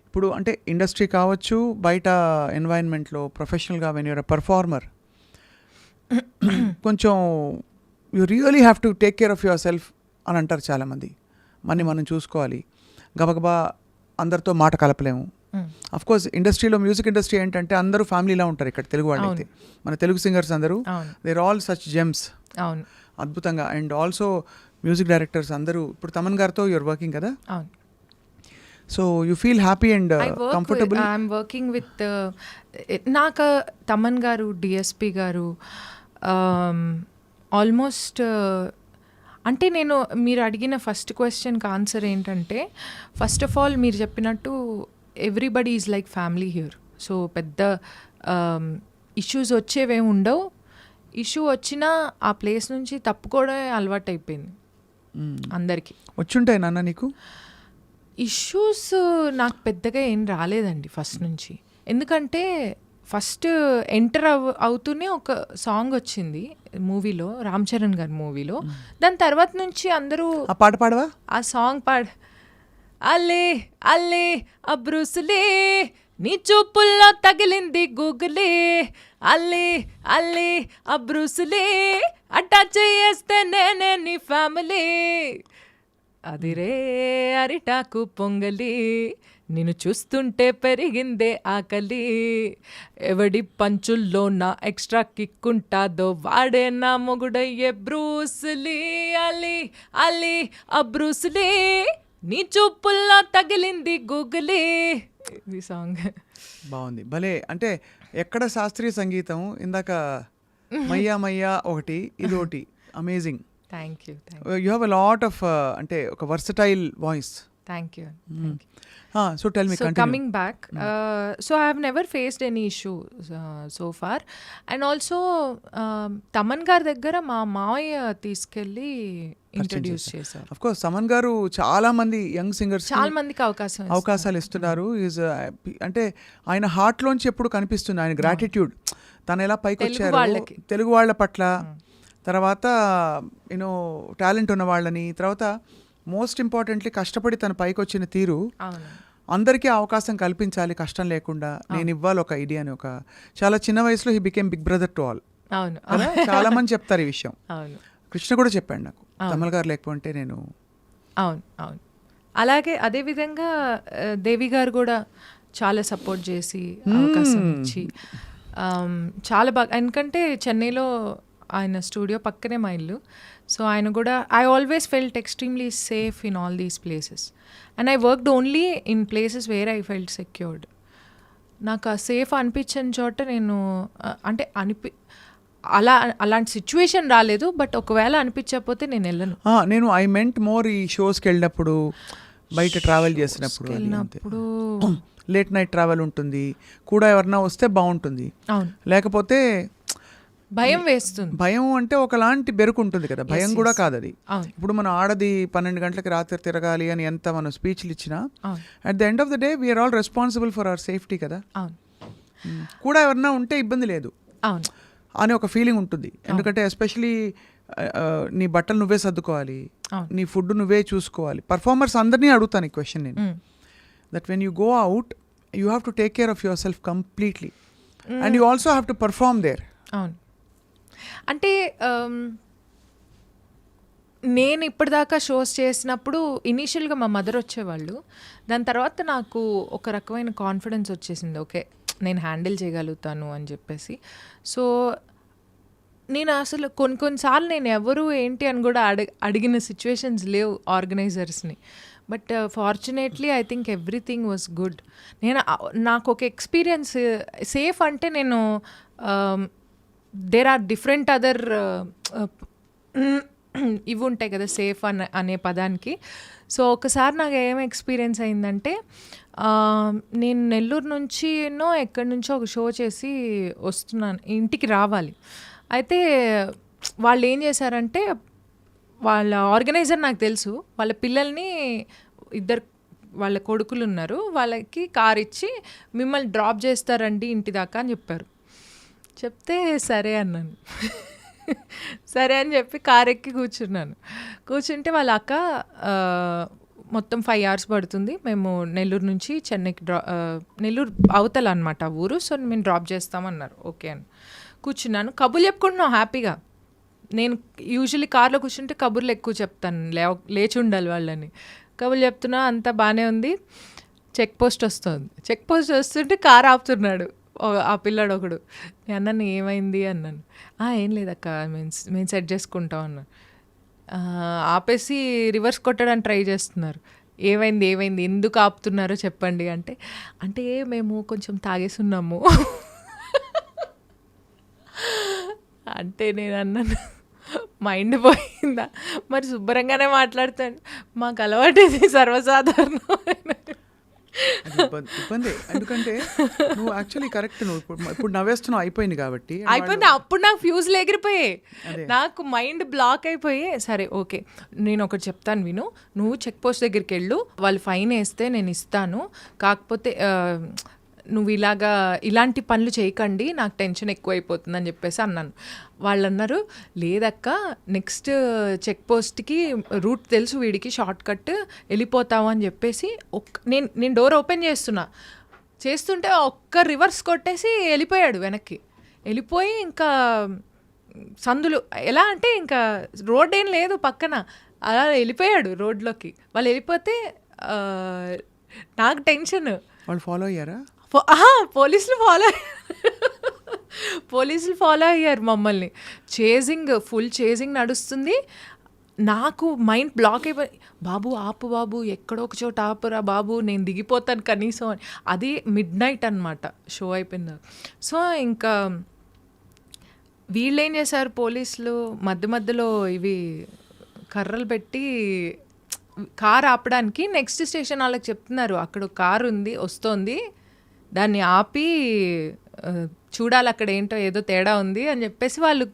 ఇప్పుడు అంటే ఇండస్ట్రీ కావచ్చు, బయట ఎన్వైరన్మెంట్లో ప్రొఫెషనల్గా వెన్ యూర్ అ పర్ఫార్మర్, కొంచెం you really have to take care of your self అని అంటారు చాలామంది. మనం చూసుకోవాలి, గబగబా అందరితో మాట కలపలేము. అఫ్ కోర్స్ ఇండస్ట్రీలో, మ్యూజిక్ ఇండస్ట్రీ ఏంటంటే అందరూ ఫ్యామిలీలా ఉంటారు ఇక్కడ. తెలుగు వాళ్ళు అయితే, మన తెలుగు సింగర్స్ అందరూ దేర్ ఆల్ సచ్ జెమ్స్. అవును, అద్భుతంగా. అండ్ ఆల్సో మ్యూజిక్ డైరెక్టర్స్ అందరూ, ఇప్పుడు తమన్ గారితో యూఆర్ వర్కింగ్ కదా. అవును. So you feel happy and comfortable. I'm working with నాకు తమన్ గారు, డిఎస్పి గారు, ఆల్మోస్ట్ అంటే నేను మీరు అడిగిన ఫస్ట్ క్వశ్చన్కి ఆన్సర్ ఏంటంటే, ఫస్ట్ ఆఫ్ ఆల్ మీరు చెప్పినట్టు everybody is like family here. So పెద్ద ఇష్యూస్ వచ్చేవేమి ఉండవు. ఇష్యూ వచ్చినా ఆ ప్లేస్ నుంచి తప్పుకోవడమే అలవాటు అయిపోయింది అందరికీ. వచ్చుంటాయి నాన్న నీకు ఇష్యూస్? నాకు పెద్దగా ఏం రాలేదండి ఫస్ట్ నుంచి. ఎందుకంటే ఫస్ట్ ఎంటర్ అవుతూనే ఒక సాంగ్ వచ్చింది మూవీలో, రామ్ చరణ్ గారి మూవీలో. దాని తర్వాత నుంచి అందరూ ఆ పాట పాడవా? ఆ సాంగ్ అల్లే అల్లే అబ్రూసులే, నీ చూపుల్లో తగిలింది గూగులే, అల్లే అల్లే అబ్రూసులే, అటాచ్ చేస్తే నేనే నీ ఫ్యామిలీ, అదిరే అరిటాకు పొంగలి, నిన్ను చూస్తుంటే పెరిగిందే ఆకలి, ఎవడి పంచుల్లో నా ఎక్స్ట్రా కిక్కుంటాదో వాడే నా మొగుడయ్యే బ్రూసులీ, అలీ అలీ అబ్రూసులీ, నీ చూపుల్లో తగిలింది గూగులీ. ఈ సాంగ్ బాగుంది, భలే. అంటే ఎక్కడ శాస్త్రీయ సంగీతం, ఇందాక మయ్యా మయ్యా ఒకటి, ఇది ఒకటి amazing. Thank you. You have a lot of అంటే ఒక versatile voice. Thank you. So tell me So coming back, so I have never faced any issue so far. And also Thaman గారి దగ్గర మా మావయ్య తీసుకెళ్ళి ఇంట్రడ్యూస్ చేశారు. అఫ్ కోర్స్ తమన్ గారు చాలా మంది యంగ్ సింగర్స్ చాలా మందికి అవకాశాలు ఇస్తున్నారు. ఈజ్ అంటే ఆయన హార్ట్ లోంచి ఎప్పుడు కనిపిస్తుంది ఆయన గ్రాటిట్యూడ్. తను ఎలా పైకి వచ్చారు తెలుగు వాళ్ళ పట్ల, తర్వాత యూనో టాలెంట్ ఉన్న వాళ్ళని, తర్వాత మోస్ట్ ఇంపార్టెంట్లీ కష్టపడి తను పైకి వచ్చిన తీరు అందరికీ అవకాశం కల్పించాలి కష్టం లేకుండా, నేను ఇవ్వాలి ఒక ఐడియా అని. ఒక చాలా చిన్న వయసులో he became big brother to all. అవును, చాలా మంది చెప్తారు ఈ విషయం. అవును, కృష్ణ కూడా చెప్పాడు నాకు, తమల్ గారు లేకపోతే నేను. అవును అవును. అలాగే అదేవిధంగా దేవి గారు కూడా చాలా సపోర్ట్ చేసి అవకాశం ఇచ్చి చాలా బాగా, ఎందుకంటే చెన్నైలో ఆయన స్టూడియో పక్కనే మా ఇల్లు. సో ఆయన కూడా I always felt extremely safe in all these places and I worked only in places where I felt secured. నాకు ఆ సేఫ్ అనిపించని చోట నేను అంటే అలాంటి సిచ్యువేషన్ రాలేదు, బట్ ఒకవేళ అనిపించకపోతే నేను వెళ్ళను. నేను ఐ మెంట్ మోర్ ఈ షోస్కి వెళ్ళినప్పుడు, బయట ట్రావెల్ చేసినప్పుడు, లేట్ నైట్ ట్రావెల్ ఉంటుంది కూడా, ఎవరన్నా వస్తే బాగుంటుంది. అవును, లేకపోతే భయం వేస్తుంది. భయం అంటే ఒకలాంటి బెరుకు ఉంటుంది కదా, భయం కూడా కాదు అది. ఇప్పుడు మనం ఆడది 12 గంటలకు రాత్రి తిరగాలి అని ఎంత మనం స్పీచ్లు ఇచ్చినా, at the end of the day we're all responsible for our safety కదా. కూడా ఎవరన్నా ఉంటే ఇబ్బంది లేదు అని ఒక ఫీలింగ్ ఉంటుంది. ఎందుకంటే ఎస్పెషలీ నీ బట్టలు నువ్వే సర్దుకోవాలి, నీ ఫుడ్ నువ్వే చూసుకోవాలి. పర్ఫార్మర్స్ అందరినీ అడుగుతాను ఈ క్వశ్చన్ నేను, that when you go out you have to take care of your self completely and you also have to perform there. అవును, అంటే నేను ఇప్పటిదాకా షోస్ చేసినప్పుడు ఇనీషియల్గా మా మదర్ వచ్చేవాళ్ళు, దాని తర్వాత నాకు ఒక రకమైన కాన్ఫిడెన్స్ వచ్చేసింది, ఓకే నేను హ్యాండిల్ చేయగలుగుతాను అని చెప్పేసి. సో నేను అసలు కొన్నిసార్లు నేను ఎవరు ఏంటి అని కూడా అడిగిన సిచ్యువేషన్స్ లేవు ఆర్గనైజర్స్ని. But fortunately I think everything was good. నాకు ఒక ఎక్స్పీరియన్స్ సేఫ్ అంటే నేను దేర్ ఆర్ డిఫరెంట్ అదర్ ఇవి ఉంటాయి కదా సేఫ్ అనే పదానికి. సో ఒకసారి నాకు ఏం ఎక్స్పీరియన్స్ అయిందంటే, నేను నెల్లూరు నుంచి ఎక్కడి నుంచో ఒక షో చేసి వస్తున్నాను, ఇంటికి రావాలి. అయితే వాళ్ళు ఏం చేశారంటే, వాళ్ళ ఆర్గనైజర్ నాకు తెలుసు, వాళ్ళ పిల్లల్ని వాళ్ళ కొడుకులు ఉన్నారు, వాళ్ళకి కార్ ఇచ్చి మిమ్మల్ని డ్రాప్ చేస్తారండి ఇంటి దాకా అని చెప్పారు. చెప్తే సరే అన్నాను. సరే అని చెప్పి కార్ ఎక్కి కూర్చుంటే వాళ్ళ అక్క మొత్తం 5 hours పడుతుంది, మేము నెల్లూరు నుంచి చెన్నైకి నెల్లూరు అవతల అనమాట ఊరు, సో మేము డ్రాప్ చేస్తామన్నారు. ఓకే అని కూర్చున్నాను, కబుర్లు చెప్పుకుంటున్నాం హ్యాపీగా. నేను యూజువల్లీ కార్లో కూర్చుంటే కబుర్లు ఎక్కువ చెప్తాను, లేచి ఉండాలి వాళ్ళని. కబుర్లు చెప్తున్నా, అంతా బాగానే ఉంది. చెక్ పోస్ట్ వస్తుంటే కార్ ఆపుతున్నాడు ఆ పిల్లాడు ఒకడు. నేను అన్నాను ఏమైంది అన్నాను. ఏం లేదక్క మేము సెట్ చేసుకుంటాం అన్నాను. ఆపేసి రివర్స్ కొట్టడానికి ట్రై చేస్తున్నారు. ఏమైంది ఎందుకు ఆపుతున్నారో చెప్పండి అంటే మేము కొంచెం తాగేసి ఉన్నాము అంటే నేను అన్నాను మైండ్ పోయిందా, మరి శుభ్రంగానే మాట్లాడతాను, మాకు అలవాటు ఇది సర్వసాధారణం. ఇబ్బంది, ఎందుకంటే నువ్వు యాక్చువల్లీ కరెక్ట్, నువ్వు ఇప్పుడు నవ్వేస్తున్నావు, అయిపోయింది కాబట్టి అప్పుడు నాకు ఫ్యూజ్లు ఎగిరిపోయాయి, నాకు మైండ్ బ్లాక్ అయిపోయి, సరే ఓకే నేను ఒకటి చెప్తాను విను, నువ్వు చెక్ పోస్ట్ దగ్గరికి వెళ్ళు, వాళ్ళు ఫైన్ వేస్తే నేను ఇస్తాను, కాకపోతే నువ్వు ఇలాంటి పనులు చేయకండి, నాకు టెన్షన్ ఎక్కువైపోతుందని చెప్పేసి అన్నాను. వాళ్ళు అన్నారు, లేదక్క నెక్స్ట్ చెక్ పోస్ట్కి రూట్ తెలుసు వీడికి, షార్ట్ కట్ వెళ్ళిపోతావు అని చెప్పేసి నేను డోర్ ఓపెన్ చేస్తుంటే ఒక్క రివర్స్ కొట్టేసి వెళ్ళిపోయాడు వెనక్కి. వెళ్ళిపోయి ఇంకా సందులు ఎలా అంటే ఇంకా రోడ్ ఏం లేదు పక్కన, అలా వెళ్ళిపోయాడు రోడ్లోకి. వాళ్ళు వెళ్ళిపోతే నాకు టెన్షన్. వాళ్ళు ఫాలో అయ్యారా? పోలీసులు ఫాలో అయ్యారు మమ్మల్ని. ఫుల్ చేజింగ్ నడుస్తుంది. నాకు మైండ్ బ్లాక్ అయిపోయి, బాబు ఆపు బాబు, ఎక్కడో ఒక చోట ఆపురా బాబు, నేను దిగిపోతాను కనీసం అని. అది మిడ్నైట్ అనమాట షో అయిపోయింది. సో ఇంకా వీళ్ళు ఏం చేశారు పోలీసులు, మధ్యలో ఇవి కర్రలు పెట్టి కార్ ఆపడానికి నెక్స్ట్ స్టేషన్ వాళ్ళకి చెప్తున్నారు అక్కడ ఒక కారు ఉంది వస్తోంది దాన్ని ఆపి చూడాలి అక్కడ ఏంటో ఏదో తేడా ఉంది అని చెప్పేసి వాళ్ళు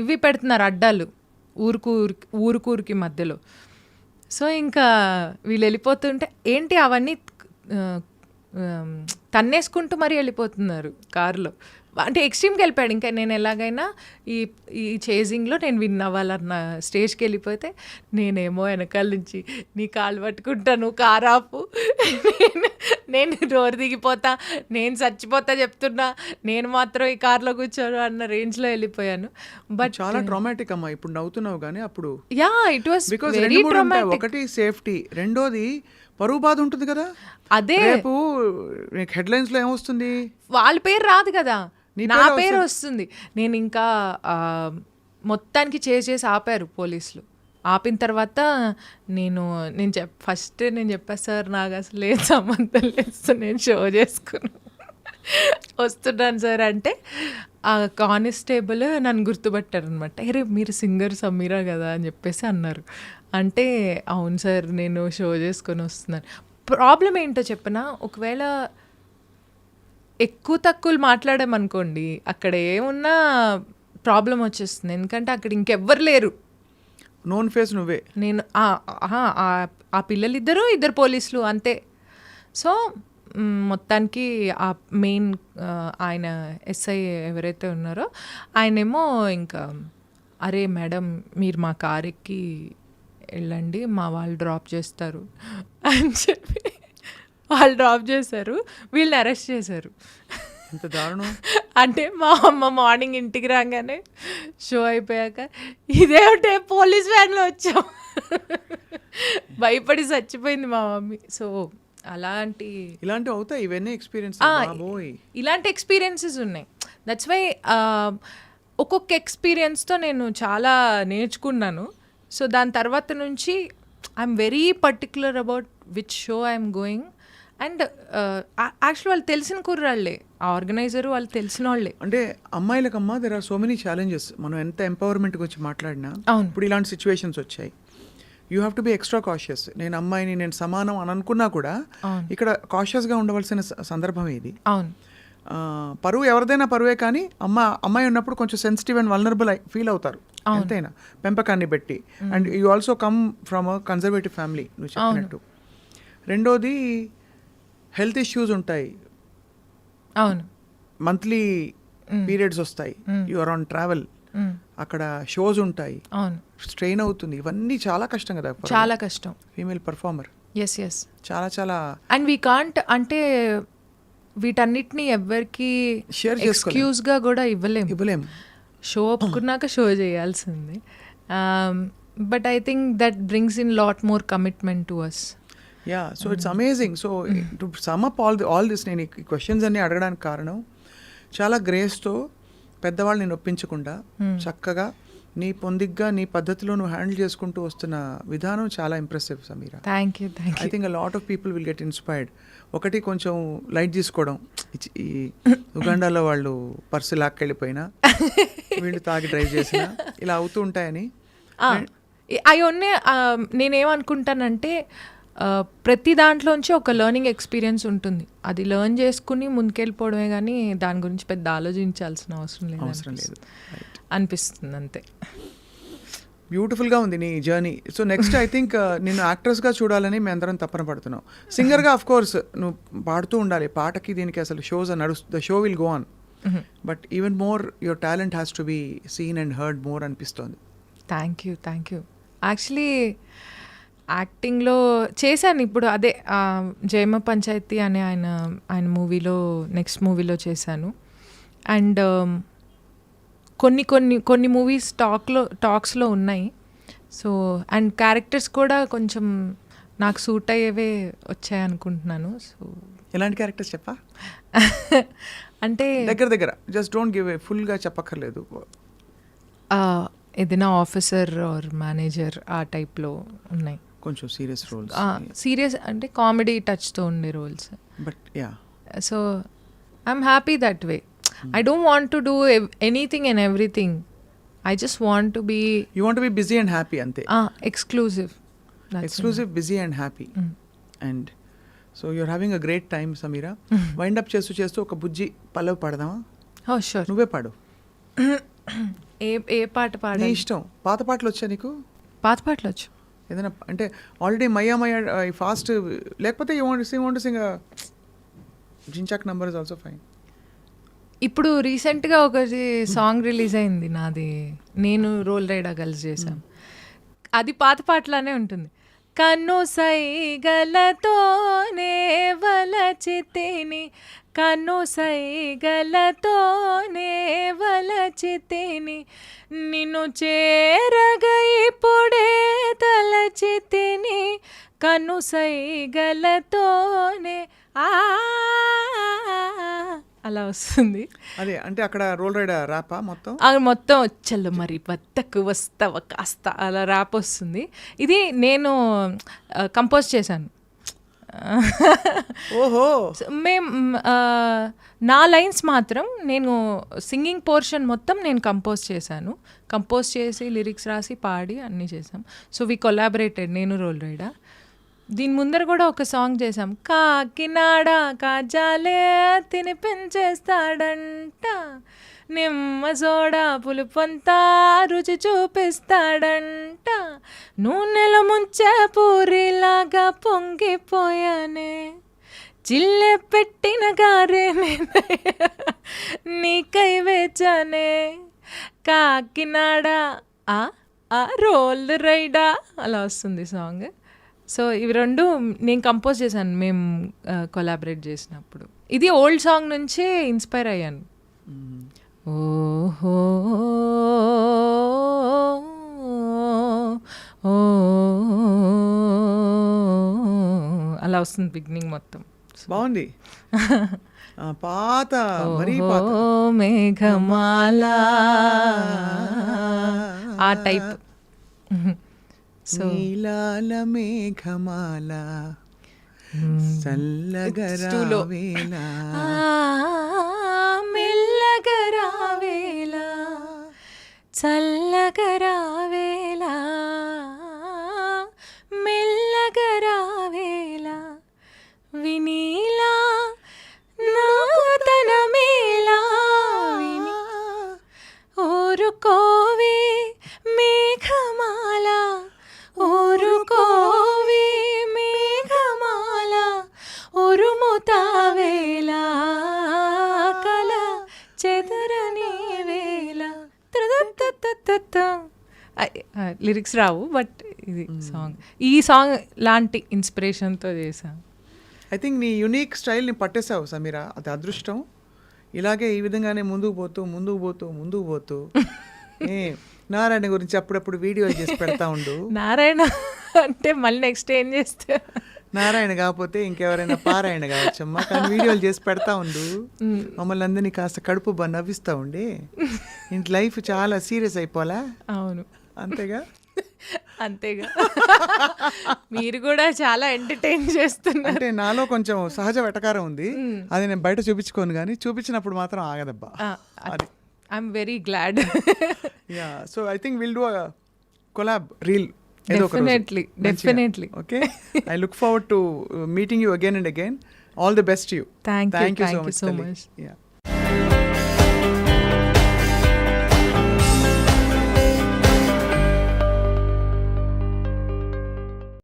ఇవి పెడుతున్నారు అడ్డాలు ఊరుకూరికి మధ్యలో. సో ఇంకా వీళ్ళు వెళ్ళిపోతుంటే ఏంటి అవన్నీ తన్నేసుకుంటూ మరీ వెళ్ళిపోతున్నారు కారులో. అంటే ఎక్స్ట్రీమ్కి వెళ్ళిపోయాడు. ఇంకా నేను ఎలాగైనా ఈ చేజింగ్లో నేను విన్ అవ్వాలన్న స్టేజ్కి వెళ్ళిపోతే నేనేమో వెనకాల నుంచి నీ కాళ్ళు పట్టుకుంటాను కారు ఆపు, నేను డోర్ దిగిపోతా, నేను చచ్చిపోతా చెప్తున్నా, నేను మాత్రం ఈ కార్లో కూర్చోను అన్న రేంజ్లో వెళ్ళిపోయాను. బట్ చాలా ట్రామాటిక్ అమ్మా. ఇప్పుడు నవ్వుతున్నావు కానీ అప్పుడు yeah it was because very traumatic. ఒకటి సేఫ్టీ, రెండోది పరువు బాధ ఉంటుంది కదా. అదే రేపు హెడ్లైన్స్ లో ఏమొస్తుంది, వాళ్ళ పేరు రాదు కదా, నా పేరు వస్తుంది. నేను ఇంకా మొత్తానికి చేసి ఆపారు పోలీసులు. ఆపిన తర్వాత నేను ఫస్ట్ నేను చెప్పా సార్ నాకు అసలు ఏం సంబంధం లేదు నేను షో చేసుకున్నాను వస్తున్నాను సార్ అంటే ఆ కానిస్టేబుల్ నన్ను గుర్తుపట్టారు అనమాట. అరే మీరు సింగర్ సమీరా కదా అని చెప్పేసి అన్నారు. అంటే అవును సార్ నేను షో చేసుకొని వస్తున్నాను. ప్రాబ్లం ఏంటో చెప్పనా, ఒకవేళ ఎక్కువ తక్కువలు మాట్లాడామనుకోండి అక్కడ ఏమున్నా ప్రాబ్లం వచ్చేస్తుంది. ఎందుకంటే అక్కడ ఇంకెవ్వరు లేరు, నోన్ ఫేస్ నువ్వే. నేను ఆ పిల్లలిద్దరూ ఇద్దరు పోలీసులు అంతే. సో మొత్తానికి ఆ మెయిన్ ఆయన ఎస్ఐ ఎవరైతే ఉన్నారో ఆయనేమో ఇంకా అరే మేడం మీరు మా కార్ ఎక్కి వెళ్ళండి మా వాళ్ళు డ్రాప్ చేస్తారు అని చెప్పి వాళ్ళు డ్రాప్ చేశారు, వీళ్ళని అరెస్ట్ చేశారు. ఎంత దారుణం. అంటే మా అమ్మ మార్నింగ్ ఇంటికి రాగానే షో అయిపోయాక ఇదేమిటే పోలీస్ వ్యాన్లో వచ్చాం భయపడి చచ్చిపోయింది మా మమ్మీ. సో ఇలాంటివి అవుతాయి ఇవన్నీ ఎక్స్పీరియన్స్. ఇలాంటి ఎక్స్పీరియన్సెస్ ఉన్నాయి. దట్స్ వై ఒక్కొక్క ఎక్స్పీరియన్స్తో నేను చాలా నేర్చుకున్నాను. సో దాని తర్వాత నుంచి I'm very particular about which show I'm going. And actual వాళ్ళు తెలిసిన కుర్రాళ్ళే, ఆ ఆర్గనైజరు వాళ్ళు తెలిసిన వాళ్ళే. అంటే అమ్మాయిలకమ్మా there are so many challenges. మనం ఎంత ఎంపవర్మెంట్ గురించి మాట్లాడినా ఇప్పుడు ఇలాంటి సిచ్యువేషన్స్ వచ్చాయి. You have to be extra cautious. నేను అమ్మాయిని నేను సమానం అని అనుకున్నా కూడా ఇక్కడ కాషియస్గా ఉండవలసిన సందర్భం ఇది. అవును, పరువు ఎవరిదైనా పరువే, కానీ అమ్మాయి ఉన్నప్పుడు కొంచెం సెన్సిటివ్ అండ్ వల్నరబుల్ ఫీల్ అవుతారు ఎంతైనా పెంపకాన్ని బట్టి. And you also come from a conservative family నువ్వు చెప్పినట్టు. రెండోది హెల్త్ ఇష్యూస్ ఉంటాయి, అవును, మంత్లీ పీరియడ్స్ వస్తాయి, యు ఆర్ ఆన్ ట్రావెల్, అక్కడ షోస్ ఉంటాయి, అవును, స్ట్రెయిన్ అవుతుంది. ఇవన్నీ చాలా కష్టం కదా, చాలా కష్టం ఫీమేల్ పర్ఫార్మర్. ఎస్ ఎస్ చాలా చాలా. అండ్ వీ కాంట్ అంటే వీటన్నిటిని ఎవరికి ఎక్స్క్యూజ్గా కూడా ఇవ్వలేము. షో ఒప్పుకున్నాక షో చేయాల్సింది. But I think that brings in lot more commitment to us. Yeah, so it's amazing. So to sum up all this, నేను ఈ క్వశ్చన్స్ అన్ని అడగడానికి కారణం చాలా గ్రేస్తో పెద్దవాళ్ళని నొప్పించకుండా చక్కగా నీ పొందిగ్గా నీ పద్ధతిలో నువ్వు హ్యాండిల్ చేసుకుంటూ వస్తున్న విధానం చాలా impressive Sameera. Thank you. I think a lot of people will get inspired. ఒకటి కొంచెం లైట్ తీసుకోవడం, ఈ ఉగాండాలో వాళ్ళు పర్సు లాక్కెళ్ళిపోయినా వీళ్ళు తాగి డ్రైవ్ చేసినా ఇలా అవుతూ ఉంటాయని. అవన్నీ నేనేమనుకుంటానంటే ప్రతి దాంట్లోంచి ఒక లెర్నింగ్ ఎక్స్పీరియన్స్ ఉంటుంది. అది లెర్న్ చేసుకుని ముందుకెళ్ళిపోవడమే కానీ దాని గురించి పెద్ద ఆలోచించాల్సిన అవసరం లేదు అనిపిస్తుంది అంతే. బ్యూటిఫుల్గా ఉంది నీ journey. So next I think నిన్ను యాక్ట్రెస్గా చూడాలని మేము అందరం తప్పన పడుతున్నాం. సింగర్గా ఆఫ్ కోర్స్ నువ్వు పాడుతూ ఉండాలి, పాటకి దీనికి అసలు shows the show will go on. But even more your talent has to be seen and heard more అనిపిస్తోంది. Thank you. యాక్చువల్లీ యాక్టింగ్లో చేశాను ఇప్పుడు, అదే జయమ పంచాయతీ అనే ఆయన మూవీలో నెక్స్ట్ మూవీలో చేశాను. అండ్ కొన్ని మూవీస్ టాక్స్లో ఉన్నాయి. సో అండ్ క్యారెక్టర్స్ కూడా కొంచెం నాకు సూట్ అయ్యేవే వచ్చాయి అనుకుంటున్నాను. సో ఎలాంటి క్యారెక్టర్స్ చెప్పా? అంటే దగ్గర జస్ట్ డోంట్ గివ్ ఫుల్గా చెప్పక్కర్లేదు. ఏదైనా ఆఫీసర్ ఆర్ మేనేజర్ ఆ టైప్లో ఉన్నాయి. కొంచెం సీరియస్ రోల్స్, సీరియస్ అంటే కామెడీ టచ్తో ఉండే roles. But yeah, so I'm happy that way. I don't want to do anything and everything. I just want to be... You want to be busy and happy ante. Exclusive. Exclusive, busy and happy. And so you're having a great time Sameera. Wind up చేస్తూ చేస్తూ ఒక బుజ్జి పల్లవి పాడదామా? ఓ sure. నువ్వే పాడు. ఏ పాట నీ పాడాలి? ఇష్టం. పాత పాటలు వచ్చా నీకు? పాత పాటలు వచ్చు. ఏదైనా అంటే ఆల్రెడీ మయ్యా మయ్యా ఫాస్ట్, లేకపోతే యూ వాంట్ టు సింగ్ జించాక్ నంబర్ ఇస్ ఆల్సో ఫైన్. ఇప్పుడు రీసెంట్గా ఒకటి సాంగ్ రిలీజ్ అయింది నాది, నేను రోల్ రైడా కలిసి చేశాం. అది పాత పాటలానే ఉంటుంది. కన్ను సైగలతోనే వలచితిని, కన్ను సైగలతోనే వలచితిని, నిన్ను చేరగ ఇప్పుడే తలచితిని, కన్ను సైగలతోనే అలా వస్తుంది. అదే అంటే అక్కడ రోల్ రైడ్ ర్యాపా మొత్తం? మొత్తం వచ్చలు మరి బద్దకు వస్తావ కాస్త అలా ర్యాప్ వస్తుంది. ఇది నేను కంపోజ్ చేశాను. ఓహో. నా లైన్స్ మాత్రం నేను సింగింగ్ పోర్షన్ మొత్తం నేను కంపోజ్ చేశాను. కంపోజ్ చేసి లిరిక్స్ రాసి పాడి అన్నీ చేసాం. సో వి కొలాబరేటెడ్, నేను రోల్ రైడా. దీని ముందర కూడా ఒక సాంగ్ చేసాం. కాకినాడ కాజాలే తినిపించేస్తాడంట, నిమ్మ సోడా పులుపంతా రుచి చూపిస్తాడంట, నూనెల ముంచే పూరిలాగా పొంగిపోయానే, చిల్లె పెట్టిన గారే నీకై వేచానే, కాకినాడ రోల్ రైడా అలా వస్తుంది సాంగ్. సో ఇవి రెండు నేను కంపోజ్ చేశాను, మేము కొలాబరేట్ చేసినప్పుడు. ఇది ఓల్డ్ సాంగ్ నుంచే ఇన్స్పైర్ అయ్యాను. ఓహో అలా వస్తుంది బిగినింగ్ మొత్తం. బాగుంది. పాత మరీ పాత మేఘమాల ఆ టైప్. నీలాల మేఘమాల చల్లగరావేలా మెల్లగరావేలా చల్లగరావేలా మెల్లగరావేలా వినీలా నాతనమేలా విని ఊరుకోవే మేఘమాల ఊరుకోవే మేఘమాల ఉరుముతావేలా కల చెదరని వేళ. లిరిక్స్ రావు, బట్ ఇది సాంగ్, ఈ సాంగ్ లాంటి ఇన్స్పిరేషన్తో చేశాను. ఐ థింక్ నీ యూనిక్ స్టైల్ని పట్టేసావు సమీరా, అది అదృష్టం. ఇలాగే ఈ విధంగానే ముందుకు పోతూ నారాయణ గురించి అప్పుడప్పుడు వీడియోలు చేసి పెడతా ఉండు. నారాయణ అంటే మళ్ళీ నెక్స్ట్ ఏం చేస్తే నారాయణ కాకపోతే ఇంకెవరైనా పారాయణ కావచ్చమ్మా, కానీ వీడియోలు చేసి పెడతా ఉండు. మమ్మల్ని అందరినీ కాస్త కడుపు నవ్విస్తూ ఉండి. ఇంటి లైఫ్ చాలా సీరియస్ అయిపోలా. అవును, అంతేగా అంతేగా. మీరు కూడా చాలా ఎంటర్టైన్ చేస్తున్నారు. అంటే నాలో కొంచెం సహజ వెటకారం ఉంది, అది నేను బయట చూపించుకోను, కానీ చూపించినప్పుడు మాత్రం ఆగదబ్బా. అది I'm very glad. Yeah, so I think will do a collab reel. Definitely. Okay. I look forward to meeting you again and again. All the best to you. Thank you so much. much. Yeah.